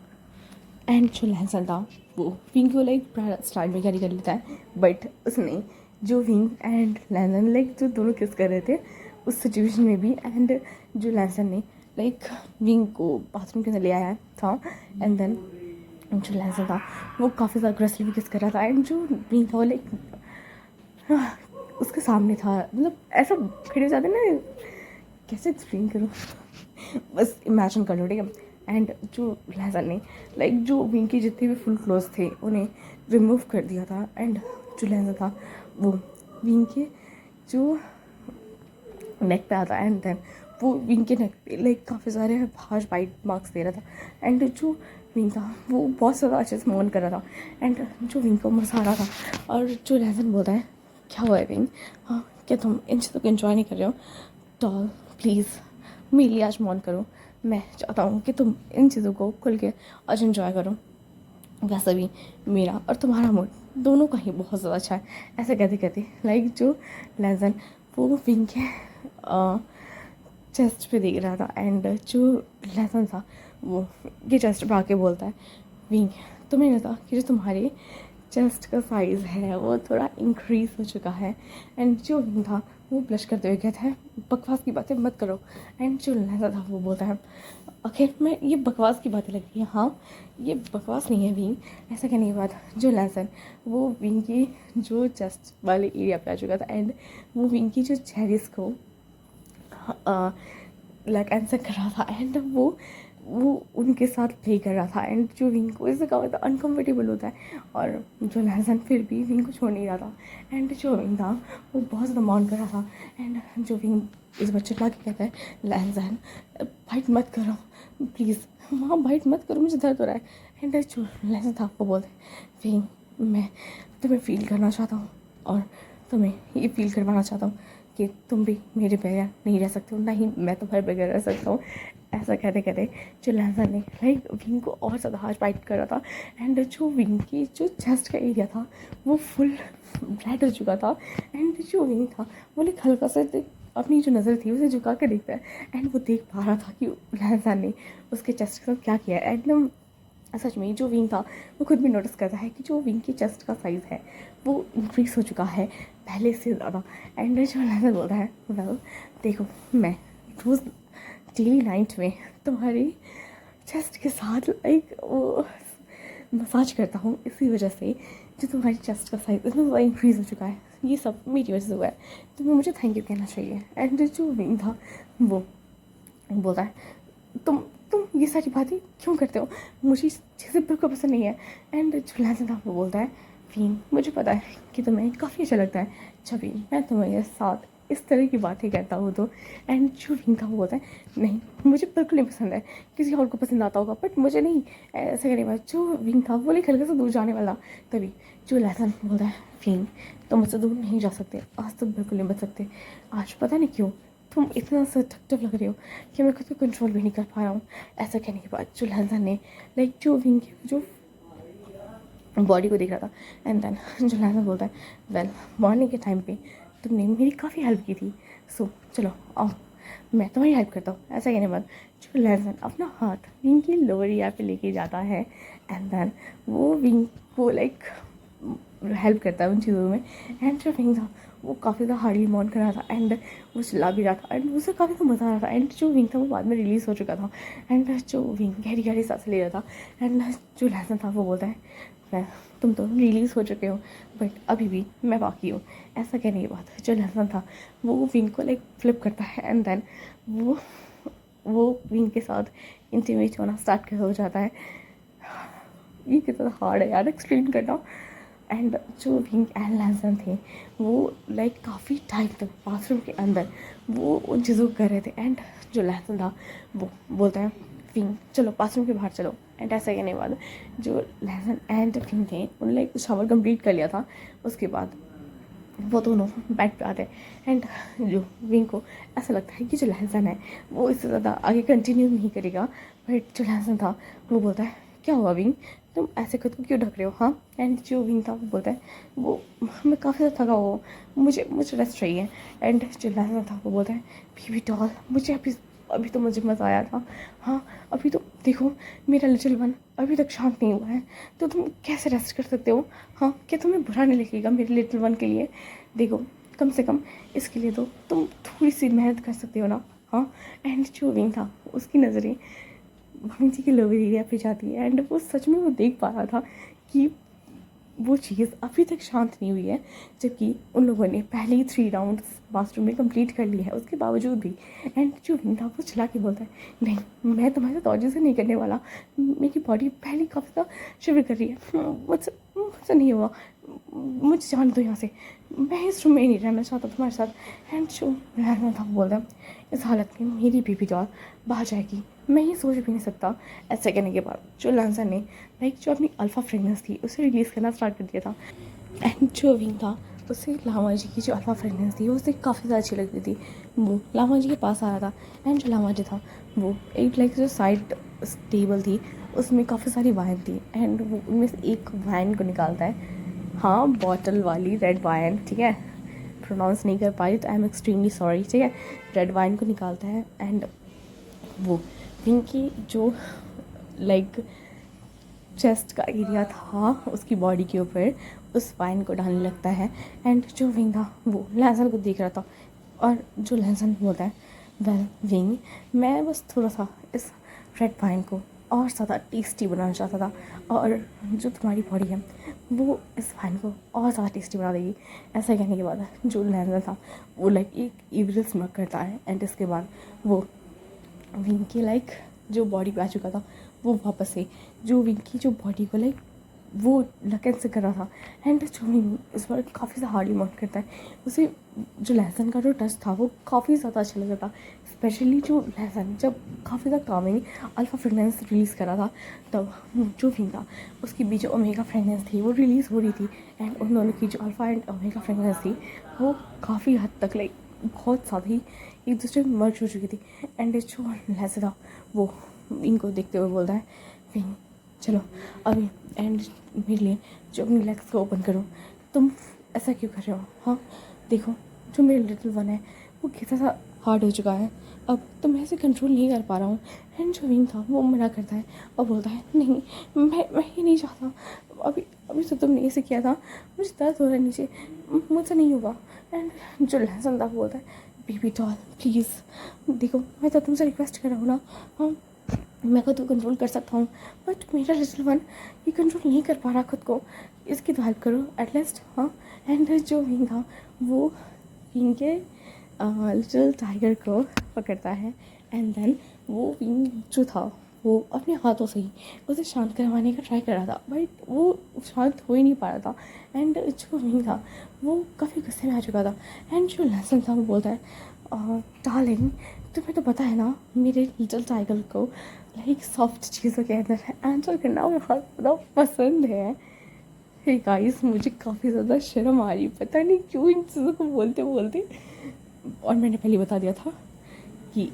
Speaker 1: एंड जो लैंसन था वो विंग को लाइक स्टाइल में कैरी कर लेता है। बट उसने जो विंग एंड लैंसन लाइक जो दोनों किस कर रहे थे उस सिचुएशन में भी। एंड जो लैंसन ने लाइक विंग को बाथरूम के अंदर ले आया था। एंड देन जो लैंसन था वो काफ़ी ज़्यादा अग्रेसिवली किस कर रहा था। एंड जो विंग था वो लाइक उसके सामने था, मतलब ऐसा खड़े हो जाते ना, कैसे एक्सप्लेन करूँ बस इमेजिन कर लो, ठीक है। एंड जो लैंसन ने लाइक जो विंग के जितने भी फुल क्लोथ थे उन्हें रिमूव कर दिया था। एंड जो लैंसन था वो विंग के जो नेक पे आता है एंड देन वो विंग के नेक पे लाइक काफ़ी सारे हार्श बाइट मार्क्स दे रहा था एंड जो विंग था वो बहुत ज़्यादा अच्छे से मौन कर रहा था एंड जो विंग को मजा आ रहा था। और जो लहसन बोलता है क्या हुआ है विंग, हाँ क्या तुम इन चीज़ों को इन्जॉय नहीं कर रहे हो, डॉल प्लीज़ मेरे लिए आज मौन करो, मैं चाहता हूँ कि तुम इन चीज़ों को खुल के आज इन्जॉय करो। वैसे भी मेरा और तुम्हारा मूड दोनों का ही बहुत ज़्यादा अच्छा है। ऐसे कहते कहते लाइक जो लेसन वो विंग के चेस्ट पे देख रहा था एंड जो लेसन था वो ये चेस्ट पे आके बोलता है विंग तुम्हें नहीं था कि जो तुम्हारे चेस्ट का साइज़ है वो थोड़ा इंक्रीज़ हो चुका है। एंड जो विंग था वो ब्लश करते हुए कहता है बकवास की बातें मत करो। एंड जो लेसन था वो बोलता है आखिर में ये बकवास की बातें लग रही है, हाँ ये बकवास नहीं है विंग। ऐसा कहने के बाद जो लेसन वो विंग की जो चेस्ट वाले एरिया पे आ चुका था एंड वो विंग की जो चेरिस को लाइक आंसर कर रहा था एंड वो उनके साथ प्ले कर रहा था एंड जो विंग को इससे क्या होता है अनकम्फर्टेबल होता है और जो लेसन फिर भी विंग को छोड़ नहीं रहा था एंड जो विंग था वो बहुत ज़्यादा मौन कर रहा था एंड जो विंग इस बच्चे ला के कहता है लेसन फाइट मत करो प्लीज़, हाँ फाइट मत करो मुझे दर्द हो रहा है। एंड जो लेसन था वो बोलते विंग मैं तुम्हें फील करना चाहता हूँ और तुम्हें ये फील करवाना चाहता हूँ कि तुम भी मेरे बगैर नहीं रह सकते हो, ना ही मैं तुम्हारे बगैर रह सकता हूँ। ऐसा कहते कहते जो लेसन ने लाइक विंग को और ज़्यादा हार्श बाइट कर रहा था एंड जो विंग की जो चेस्ट का एरिया था वो फुल रेड हो चुका था एंड जो विंग था वो लाइक हल्का सा अपनी जो नज़र थी उसे झुका कर देखता है एंड वो देख पा रहा था कि लेसन ने उसके चेस्ट के साथ क्या किया है। एंड सच में जो विंग था वो खुद भी नोटिस करता है कि जो विंग की चेस्ट का साइज़ है वो इंक्रीज़ हो चुका है पहले से ज़्यादा। एंड जो लेसन बोलता है वेल देखो मैं रोज़ डेली नाइट में तुम्हारी चेस्ट के साथ लाइक वो मसाज करता हूँ, इसी वजह से जो तुम्हारी चेस्ट का साइज़ इतना ज़्यादा इंक्रीज़ हो चुका है ये सब मेरी वजह से हुआ है, तुम्हें मुझे थैंक यू कहना चाहिए। एंड जो विंग था वो बोलता है तुम ये सारी बातें क्यों करते हो, मुझे चीज़ें बिल्कुल पसंद नहीं है। एंड जो लेसन था वो बोलता है विंग मुझे पता है कि तुम्हें काफ़ी अच्छा लगता है जब मैं तुम्हारे साथ इस तरह की बातें करता हूँ तो। एंड जो विंग था वो बोलता है नहीं मुझे बिल्कुल नहीं पसंद है, किसी और को पसंद आता होगा बट मुझे नहीं। ऐसा करने के बाद जो विंग था वो हल्के से दूर जाने वाला तभी जो लेसन बोलता है विंग तुम मुझसे दूर नहीं जा सकते, आज तुम बिल्कुल नहीं बच सकते, आज पता नहीं क्यों तुम इतना सटक्टिव लग रहे हो कि मैं खुद को कंट्रोल भी नहीं कर पाया हूँ। ऐसा कहने के बाद जो लेसन ने लाइक जो विंग की जो बॉडी को देख रहा था एंड देन जो लेसन बोलता है वेल मॉर्निंग के टाइम पे तुमने मेरी काफ़ी हेल्प की थी, सो चलो आओ मैं तुम्हारी हेल्प करता हूँ। ऐसा कहने के बाद जो लेसन अपना हाथ विंग की लोअर एरिया पे लेके जाता है एंड देन वो विंग को लाइक हेल्प करता है उन चीज़ों में। एंड जो विंग था वो काफ़ी ज़्यादा हार्डली मॉन कर रहा था एंड वो चिल्ला भी रहा था एंड उसे काफ़ी ज़्यादा मज़ा आ रहा था। एंड जो विंग था वो बाद में रिलीज़ हो चुका था एंड जो विंग गहरी गहरी सांस ले रहा था एंड जो लेसन था वो बोलता है मैं तुम तो रिलीज़ हो चुके हो बट अभी भी मैं बाकी हूँ। ऐसा कहने के बाद जो लेसन था वो विंग को लाइक फ्लिप करता है एंड देन वो विंग के साथ इंटीमेट होना स्टार्ट हो जाता है। ये कितना हार्ड है यार एक्सप्लेन करना। एंड जो विंग एंड लेसन थे वो लाइक काफ़ी टाइम तक बाथरूम के अंदर वो उन चीज़ों को कर रहे थे। एंड जो लेसन था वो बोलता है विंग चलो बाथरूम के बाहर चलो। एंड ऐसा कहने के बाद जो लेसन एंड विंग थे उन्होंने लाइक शावर कंप्लीट कर लिया था, उसके बाद वो दोनों बेड पे आते हैं एंड जो विंग को ऐसा लगता है कि जो लेसन है वो इससे ज़्यादा आगे कंटिन्यू नहीं करेगा। बट जो लेसन था वो बोलता है क्या हुआ विंग तुम ऐसे खुद को क्यों ढक रहे हो, हाँ। एंड जो विंग था वो बोलता है वो मैं काफ़ी ज़्यादा थका हुआ हूँ, मुझे रेस्ट चाहिए। एंड जो लेसन था वो बोलता है बेबी डॉल मुझे अभी तो मुझे मज़ा आया था, हाँ अभी तो देखो मेरा लिटिल वन अभी तक शांत नहीं हुआ है तो तुम कैसे रेस्ट कर सकते हो, हाँ क्या तुम्हें बुरा नहीं लगेगा मेरे लिटिल वन के लिए, देखो कम से कम इसके लिए तो तुम थोड़ी सी मेहनत कर सकते हो ना, हाँ। एंड जो विंग था उसकी नज़रें भूमि जी के लोअर एरिया पे जाती है एंड वो सच में वो देख पा रहा था कि वो चीज़ अभी तक शांत नहीं हुई है जबकि उन लोगों ने पहले ही 3 राउंड्स बाथरूम में कंप्लीट कर ली है उसके बावजूद भी। एंड जो विंग था वो चिल्ला के बोलता है नहीं मैं तुम्हारे साथ और से नहीं करने वाला, मेरी बॉडी पहले काफ़ी ज़्यादा शिवर कर रही है, मुझसे नहीं हुआ, मुझे जाने दो यहाँ से, मैं इस रूम में नहीं रहना चाहता तुम्हारे साथ। एंड जो लहंगा था बोल रहा इस हालत में मेरी बेबी डॉल बाहर जाएगी, मैं ये सोच भी नहीं सकता। ऐसे कहने के बाद जो लहंगा ने जो अपनी अल्फ़ा फ्रेगनेंस थी उसे रिलीज़ करना स्टार्ट कर दिया था। एंड जो विंग था उसे लामा जी की जो अल्फ़ा फ्रेगनेंस थी उसे काफ़ी ज़्यादा अच्छी लगती थी। वो लामा जी के पास आ रहा था एंड जो लामा जी था वो एक जो साइड टेबल थी उसमें काफ़ी सारी वाइन थी एंड वो उनमें से एक वाइन को निकालता है, हाँ बॉटल वाली रेड वाइन, ठीक है, प्रोनाउंस नहीं कर पाई तो आई एम एक्सट्रीमली सॉरी, ठीक है। रेड वाइन को निकालता है एंड वो विंग की जो चेस्ट का एरिया था उसकी बॉडी के ऊपर उस वाइन को डालने लगता है। एंड जो विंग था वो लहसन को देख रहा था और जो लहसन बोलता है वेल विंग, मैं बस थोड़ा सा इस रेड वाइन को और ज़्यादा टेस्टी बनाना चाहता था और जो तुम्हारी बॉडी है वो इस वाइन को और ज़्यादा टेस्टी बना देगी। ऐसा कहने के बाद जो लहसन था वो एक इवल स्मक करता है एंड इसके बाद वो विंग की जो बॉडी पे आ चुका था वो वापस से जो विंग की जो बॉडी को वो लकन से कर रहा था। एंड जो विंग इस बार काफ़ी ज़्यादा हार्डली माउंट करता है, उसे जो लहसन का जो टच था वो काफ़ी ज़्यादा अच्छा लगा था। स्पेशली जो लहसन जब काफ़ी ज़्यादा कामिंग अल्फ़ा फ्रेगनेंस रिलीज़ करा था तब जो विंग था उसकी भी जो ओमेगा फ्रेगनेंस थी वो रिलीज़ हो रही थी एंड उन दोनों की जो अल्फ़ा एंड ओमेगा फ्रेगनेंस थी वो काफ़ी हद तक बहुत ज़्यादा ही एक दूसरे में मर्ज हो चुकी थी। एंड जो लहसन था वो इनको देखते हुए बोलता है विंग चलो अभी एंड मेरे लिए जो अपनी लेग्स को ओपन करो, तुम ऐसा क्यों कर रहे हो, हाँ देखो जो मेरे लिटिल वन है वो कितना सा हार्ड हो चुका है, अब तो मैं इसे कंट्रोल नहीं कर पा रहा हूँ। एंड जो विंग था वो मना करता है और बोलता है नहीं मैं ये नहीं चाहता, अभी अभी तो तुमने ऐसे किया था, मुझे दर्द हो रहा है नीचे, मुझसे नहीं होगा। एंड जो लहसन था बोलता है बेबी डॉल प्लीज़ देखो मैं तो तुमसे रिक्वेस्ट कर रहा हूँ ना, हाँ मैं खुद को कंट्रोल कर सकता हूँ बट मेरा लिटिल वन ये कंट्रोल नहीं कर पा रहा खुद को, इसकी तो हेल्प करो एटलीस्ट, हाँ। एंड जो विंग था वो विंग के लिटिल टाइगर को पकड़ता है एंड देन वो विंग जो था वो अपने हाथों से ही उसे शांत करवाने का ट्राई कर रहा था बट वो शांत हो ही नहीं पा रहा था। एंड जो विंग था वो काफ़ी गुस्से में आ चुका था एंड जो लहसन था वो बोलता है डार्लिंग तुम्हें तो पता है ना मेरे लिटिल टाइगर को सॉफ्ट चीज़ों के अंदर आंसर करना बहुत ज़्यादा पसंद है। हे गाइस मुझे काफ़ी ज़्यादा शर्म आ रही, पता नहीं क्यों इन चीज़ों को बोलते बोलते। और मैंने पहले बता दिया था कि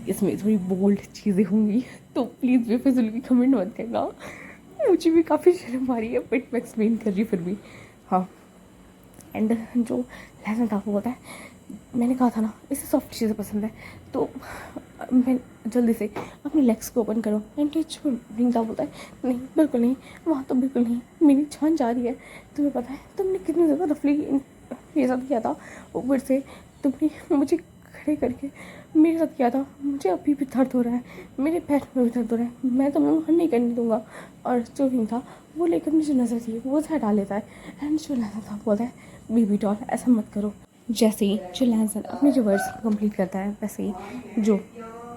Speaker 1: इसमें थोड़ी बोल्ड चीज़ें होंगी तो प्लीज़ बेफिजुल की कमेंट मत करना, मुझे भी काफ़ी शर्म आ रही है बट मैं एक्सप्लेन कर रही फिर भी, हाँ। एंड जो लहसन था वो बोलता है मैंने कहा था ना इसे सॉफ्ट चीज़ें पसंद है तो मैं जल्दी से अपनी लेग्स को ओपन करो। एंड जो विंग था बोलता है नहीं बिल्कुल नहीं, वहाँ तो बिल्कुल नहीं, मेरी जान जा रही है, तुम्हें पता है तुमने कितनी ज़्यादा रफली ये सब किया था, ऊपर से तुमने मुझे खड़े करके मेरे साथ किया था, मुझे अभी भी दर्द हो रहा है, मेरे पैर में भी दर्द हो रहा है, मैं तुम्हें वहाँ नहीं करने दूँगा। और जो विंग था वो लेकर मुझे नज़र थी वो उसे हटा लेता है एंड जो लहसन था बोलता है बेबी डॉल ऐसा मत करो। जैसे ही जो लहसन अपने जो वर्ड्स कंप्लीट करता है वैसे ही जो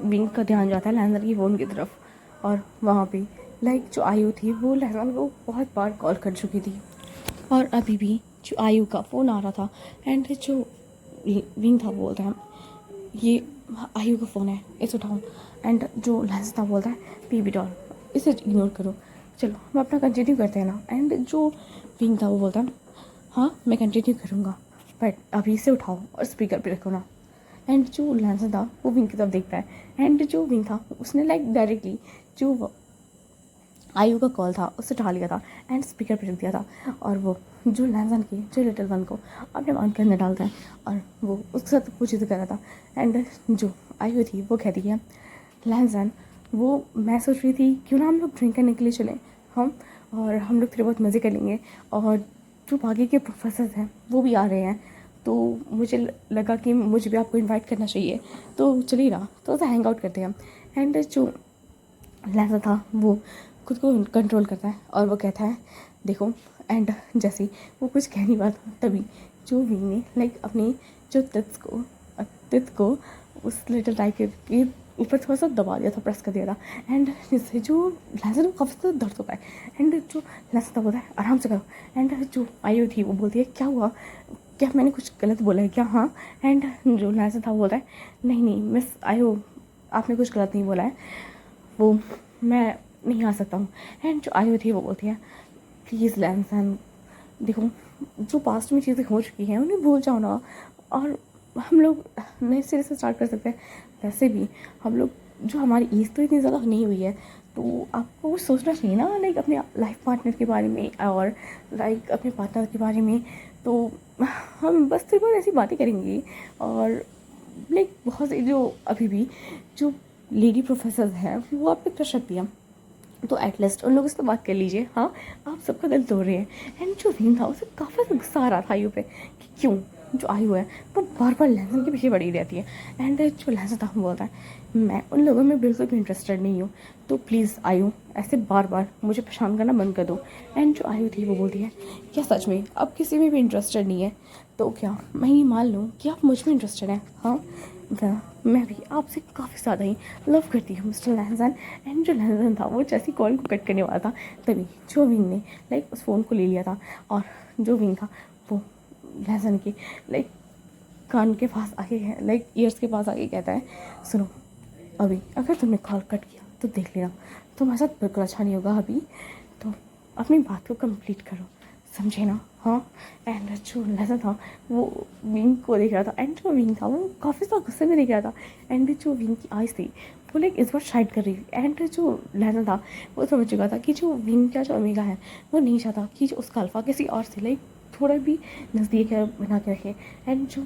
Speaker 1: विंग का ध्यान जाता है लहसन की फ़ोन की तरफ और वहाँ पे जो आयु थी वो लहसन को बहुत बार कॉल कर चुकी थी और अभी भी जो आयु का फ़ोन आ रहा था। एंड जो विंग था बोलता है ये आयु का फ़ोन है इसे उठाओ। एंड जो लहसन था बोलता है बेबी डॉल इसे इग्नोर करो, चलो हम अपना कंटिन्यू करते हैं ना। एंड जो विंग था वो बोलता है हाँ मैं कंटिन्यू करूँगा बट अभी इसे उठाओ और स्पीकर पे रखो ना। एंड जो लहसन था वो विंग की तरफ देखता है एंड जो विंग था उसने डायरेक्टली जो आयु का कॉल था उसे उठा लिया था एंड स्पीकर पे रख दिया था और वो जो लहसन के जो लिटिल वन को अपने माउथ के अंदर डालता है और वो उसके साथ वो चीज़ें कर रहा था। एंड जो आयु थी वो कहती है लहसन वो मैं सोच रही थी क्यों ना हम लोग ड्रिंक करने के लिए चलें हम, और हम लोग थोड़े बहुत मज़े कर लेंगे और जो बाकी के प्रोफेसर हैं वो भी आ रहे हैं तो मुझे लगा कि मुझे भी आपको इनवाइट करना चाहिए तो चलिए ना तो हैंग आउट करते हैं। एंड जो लहसन था वो खुद को कंट्रोल करता है और वो कहता है देखो। एंड जैसे वो कुछ कह नहीं पाता तभी जो विंग ने अपनी जो तित को उस लिटिल टाइगर के ऊपर थोड़ा सा दबा दिया था, प्रेस कर दिया था। एंड जिससे जो लहसन को काफ़ी ज़्यादा दर्द होता है। एंड जो लहसन था बोलता है आराम से करो। एंड जो आयु थी वो बोलती है क्या हुआ, क्या मैंने कुछ गलत बोला है क्या? हाँ। एंड जो लहसन था वो बोलता है नहीं नहीं मिस आयु, आपने कुछ गलत नहीं बोला है, वो मैं नहीं आ सकता हूँ। एंड जो आयु थी वो बोलती है प्लीज़ लहसन देखो, जो पास्ट में चीज़ें हो चुकी हैं उन्हें भूल जाओ ना, और हम लोग नए सिरे से स्टार्ट कर सकते हैं। वैसे भी हम लोग, जो हमारी एज तो इतनी ज़्यादा नहीं हुई है, तो आपको कुछ सोचना चाहिए ना, लाइक अपने लाइफ पार्टनर के बारे में और लाइक अपने पार्टनर के बारे में। तो हम बस थोड़ी बहुत ऐसी बातें करेंगे। और लाइक बहुत से जो अभी भी जो लेडी प्रोफेसर हैं वो आप पे क्रश रखती हैं, तो एटलीस्ट उन लोगों से तो बात कर लीजिए। हाँ, आप सबका दिल तोड़ रहे हैं। एंड जो विन था उसे काफ़ी गुस्सा आ रहा था आयु पे कि क्यों जो आयु है वो बार बार लहसन के पीछे पड़ी रहती है। एंड जो लहसन था वो बोलता है मैं उन लोगों में बिल्कुल भी इंटरेस्टेड नहीं हूँ, तो प्लीज़ आयु ऐसे बार बार मुझे परेशान करना बंद कर दो। एंड जो आयु थी वो बोलती है क्या सच में अब किसी में भी इंटरेस्टेड नहीं है? तो क्या मैं ये मान लूँ कि आप मुझ में इंटरेस्टेड हैं? हाँ, मैं भी आपसे काफ़ी ज़्यादा ही लव करती हूँ मिस्टर लहसन। एंड जो लहसन था वो जैसे कॉल को कट करने वाला था, तभी जो विंग ने लाइक उस फ़ोन को ले लिया था। और जो विंग था वो लहसन के लाइक कान के पास आके, लाइक ईयर्स के पास आके कहता है सुनो, अभी अगर तुमने कॉल कट किया तो देख लेना तुम्हारे साथ बिल्कुल अच्छा नहीं होगा अभी, तो अपनी बात को कंप्लीट करो, समझे ना? हाँ। एंड जो लहसन था वो विंग को देख रहा था। एंड जो विंग था वो काफ़ी ज़्यादा गुस्से में देख रहा था। एंड जो विंग की आइज़ थी वो लाइक इस बार शाइड कर रही थी। एंड जो लहसन था वो समझ चुका था कि जो विंग का जो ओमेगा है वो नहीं चाहता कि जो उसका अल्फा किसी और से लाइक थोड़ा भी नज़दीक है बना के रखे। एंड जो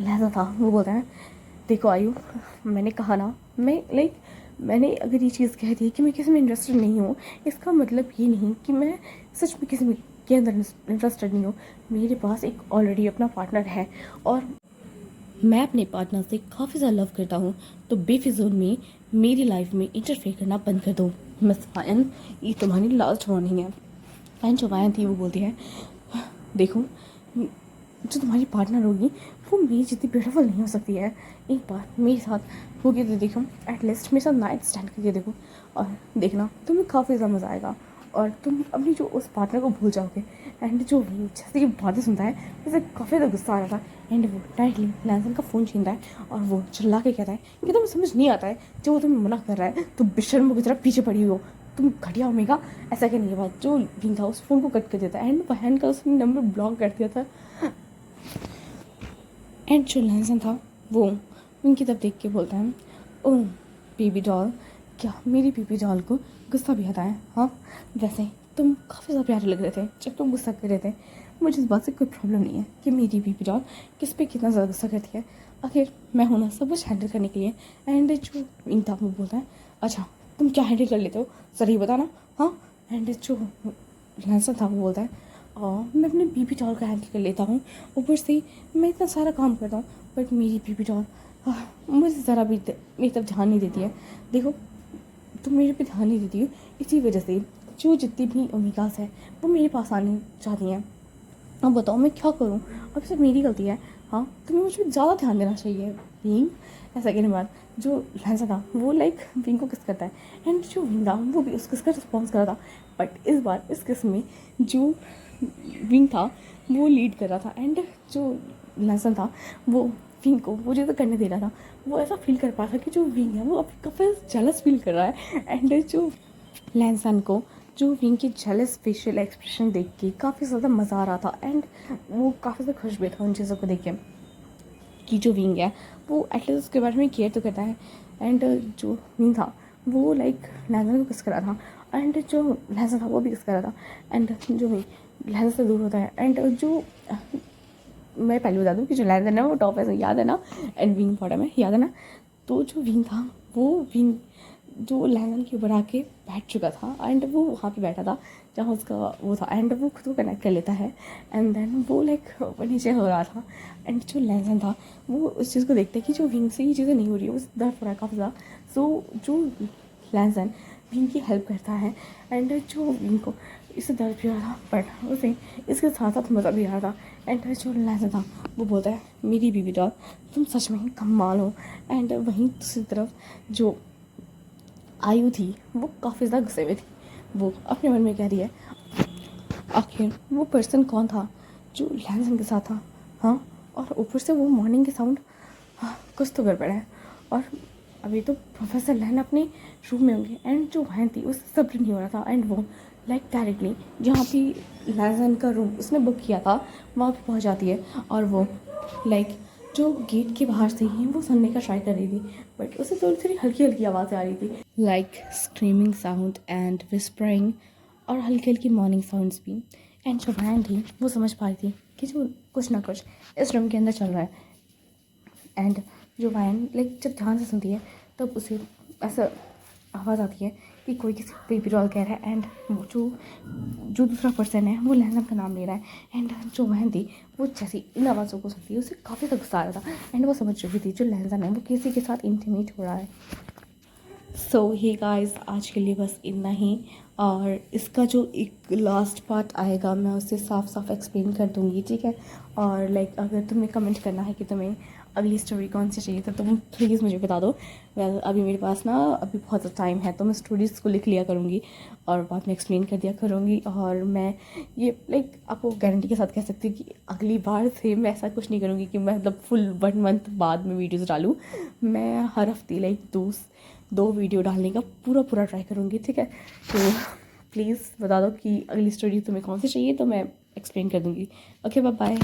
Speaker 1: लहसन था वो बोलता है देखो आयु, मैंने कहा ना, मैंने अगर ये चीज़ कह दी कि मैं किसी में इंटरेस्टेड नहीं हूँ, इसका मतलब ये नहीं कि मैं सच में किसी में के अंदर इंटरेस्टेड नहीं हूँ। मेरे पास एक ऑलरेडी अपना पार्टनर है और मैं अपने पार्टनर से काफ़ी ज़्यादा लव करता हूँ, तो बेफिजूल में मेरी लाइफ में इंटरफेयर करना बंद कर दो। मिस वायन, ये तुम्हारी लास्ट वार्निंग है। एंड जो वायन थी वो बोलती है देखो, जो तुम्हारी पार्टनर होगी वो मेरी जितनी ब्यूटीफुल नहीं हो सकती है। एक बार मेरे साथ होगी तो देखो, एटलीस्ट मेरे साथ नाइट स्टैंड करके देखो, और देखना तुम्हें काफ़ी ज़्यादा मज़ा आएगा और तुम अपनी जो उस पार्टनर को भूल जाओगे। एंड जो जैसे ये बातें सुनता है वैसे काफ़ी ज़्यादा गुस्सा आ रहा था। एंड वो डायरेक्टली लैंसन का फ़ोन छीनता है और वो चिल्ला के कहता है कि तुम्हें समझ नहीं आता है, जो वो तुम्हें मना कर रहा है तो बेशर्मों की तरह पीछे पड़ी हो, तुम घटिया होगा, ऐसा कहने के बाद जो विंग था उस फ़ोन को कट कर देता है। एंड बहन का उसने नंबर ब्लॉक कर दिया था। एंड जो लहसन था वो उनकी तरफ देख के बोलता है ओह बेबी डॉल, क्या मेरी बेबी डॉल को गुस्सा भी आता है? हाँ, वैसे तुम काफ़ी ज़्यादा प्यारे लग रहे थे जब तुम गुस्सा कर रहे थे। मुझे इस बात से कोई प्रॉब्लम नहीं है कि मेरी बेबी डॉल किस पे कितना ज़्यादा गुस्सा करती है, आखिर मैं हूं ना सब कुछ हैंडल करने के लिए। एंड जो इनता वो बोलता है अच्छा तुम क्या हैंडल कर लेते हो, सर ये बताना। हाँ। एंड जो लहसन था वो बोलता है मैं अपने बेबी डॉल का हैंडल कर लेता हूँ, ऊपर से मैं इतना सारा काम करता हूँ, बट मेरी बेबी डॉल मुझे ज़रा भी मेरी तरफ ध्यान नहीं देती है। देखो तुम मेरे पे ध्यान नहीं देती हो, इसी वजह से जो जितनी भी ओमेगास है वो मेरे पास आनी चाहती हैं। अब बताओ मैं क्या करूँ, अब सिर्फ मेरी गलती है। हाँ, तुम्हें मुझ पर ज़्यादा ध्यान देना चाहिए बीइंग। ऐसा कहने के बाद जो लहजा था वो लाइक विंग को किस करता है। एंड जो विंग था वो भी उस किस का रिस्पॉन्स कर रहा था, बट इस बार इस किस में जो विंग था वो लीड कर रहा था। एंड जो लहसन था वो विंग को वो चीज़ें करने दे रहा था। वो ऐसा फील कर पा रहा था कि जो विंग है वो अब काफ़ी जेलस फील कर रहा है। एंड जो लहसन को जो विंग की जेलस फेशियल एक्सप्रेशन देख के काफ़ी ज़्यादा मज़ा आ रहा था। एंड वो काफ़ी ज़्यादा खुश भी था उन चीज़ों को देख के कि जो विंग है वो एटलीस्ट उसके बारे में केयर तो करता है। एंड जो विंग था वो लाइक लहसन को किस कर रहा था, एंड जो लहसन था वो भी किस कर रहा था। एंड जो विंग लहसन से दूर होता है। एंड जो मैं पहले बता दूँ कि जो लहसन है वो टॉप है, याद है ना, एंड विंग बॉटम है, याद है ना। तो जो विंग था वो विंग जो लहसन के ऊपर आके बैठ चुका था, एंड वो वहाँ पे बैठा था जहाँ उसका वो था। एंड वो खुद को कनेक्ट कर लेता है, एंड देन वो लाइक नीचे हो रहा था। एंड जो लहसन था वो उस चीज़ को देखते कि जो विंग से ये चीज़ें नहीं हो रही है, वो दर्द हो रहा है काफ़ी ज़्यादा। सो जो लहसन विंग की हेल्प करता है, एंड जो विंग को इससे दर्द भी हो रहा था बट उसे इसके साथ साथ मज़ा भी आ रहा था। एंड जो लहजा था वो बोलता है मेरी बीबी डॉल तुम सच में ही कमाल हो। एंड वहीं दूसरी तरफ जो आयु थी वो काफ़ी ज़्यादा गुस्से में थी। वो अपने मन में कह रही है आखिर वो पर्सन कौन था जो लहसन के साथ था। हाँ, और ऊपर से वो मॉर्निंग के साउंड, हाँ कुछ तो गड़बड़ है। और अभी तो प्रोफेसर लहन अपने रूम में होंगे एंड जो वैन थी उससे सब्र नहीं हो रहा था। एंड वो लाइक डायरेक्टली जहाँ भी लहसन का रूम उसने बुक किया था वहाँ पे पहुँच जाती है। और वो लाइक जो गेट के बाहर से ही वो सुनने का ट्राई कर रही थी बट उसे थोड़ी थोड़ी हल्की हल्की आवाज़ें आ रही थी like screaming sound and whispering और हल्की हल्की मॉर्निंग साउंड्स भी। एंड जो वैन थी वो समझ पा रही थी कि जो कुछ ना कुछ इस रूम के अंदर चल रहा है। एंड जो वैन लाइक जब ध्यान से सुनती है तब उसे ऐसा आवाज़ आती है कि कोई किसी बेबी डॉल कह रहा है। एंड जो जो दूसरा पर्सन है वो लहसन का नाम ले रहा है। एंड जो वैन थी वो जैसी इन आवाज़ों को सुनती है उसे काफ़ी ज़्यादा गुस्सा आ रहा था। एंड वो समझ चुकी थी जो लहसन है वो किसी के साथ इंटीमेट हो रहा है। सो ही गाइस आज के लिए बस इतना ही। और इसका जो एक लास्ट पार्ट आएगा मैं उसे साफ साफ एक्सप्लेन कर दूँगी, ठीक है। और लाइक अगर तुम्हें कमेंट करना है कि तुम्हें अगली स्टोरी कौन सी चाहिए तो तुम प्लीज़ मुझे बता दो। वेल अभी मेरे पास ना अभी बहुत ज़्यादा टाइम है तो मैं स्टोरीज़ को लिख लिया करूँगी और बाद में एक्सप्लेन कर दिया करूँगी। और मैं ये लाइक आपको गारंटी के साथ कह सकती हूँ कि अगली बार से मैं ऐसा कुछ नहीं करूँगी कि मैं मतलब फुल 1 मंथ बाद में वीडियोज़ डालूँ। मैं हर हफ्ते लाइक दो वीडियो डालने का पूरा ट्राई करूँगी, ठीक है। तो प्लीज़ बता दो कि अगली स्टोरी तुम्हें कौन सी चाहिए तो मैं एक्सप्लेन कर दूँगी। Okay bye bye.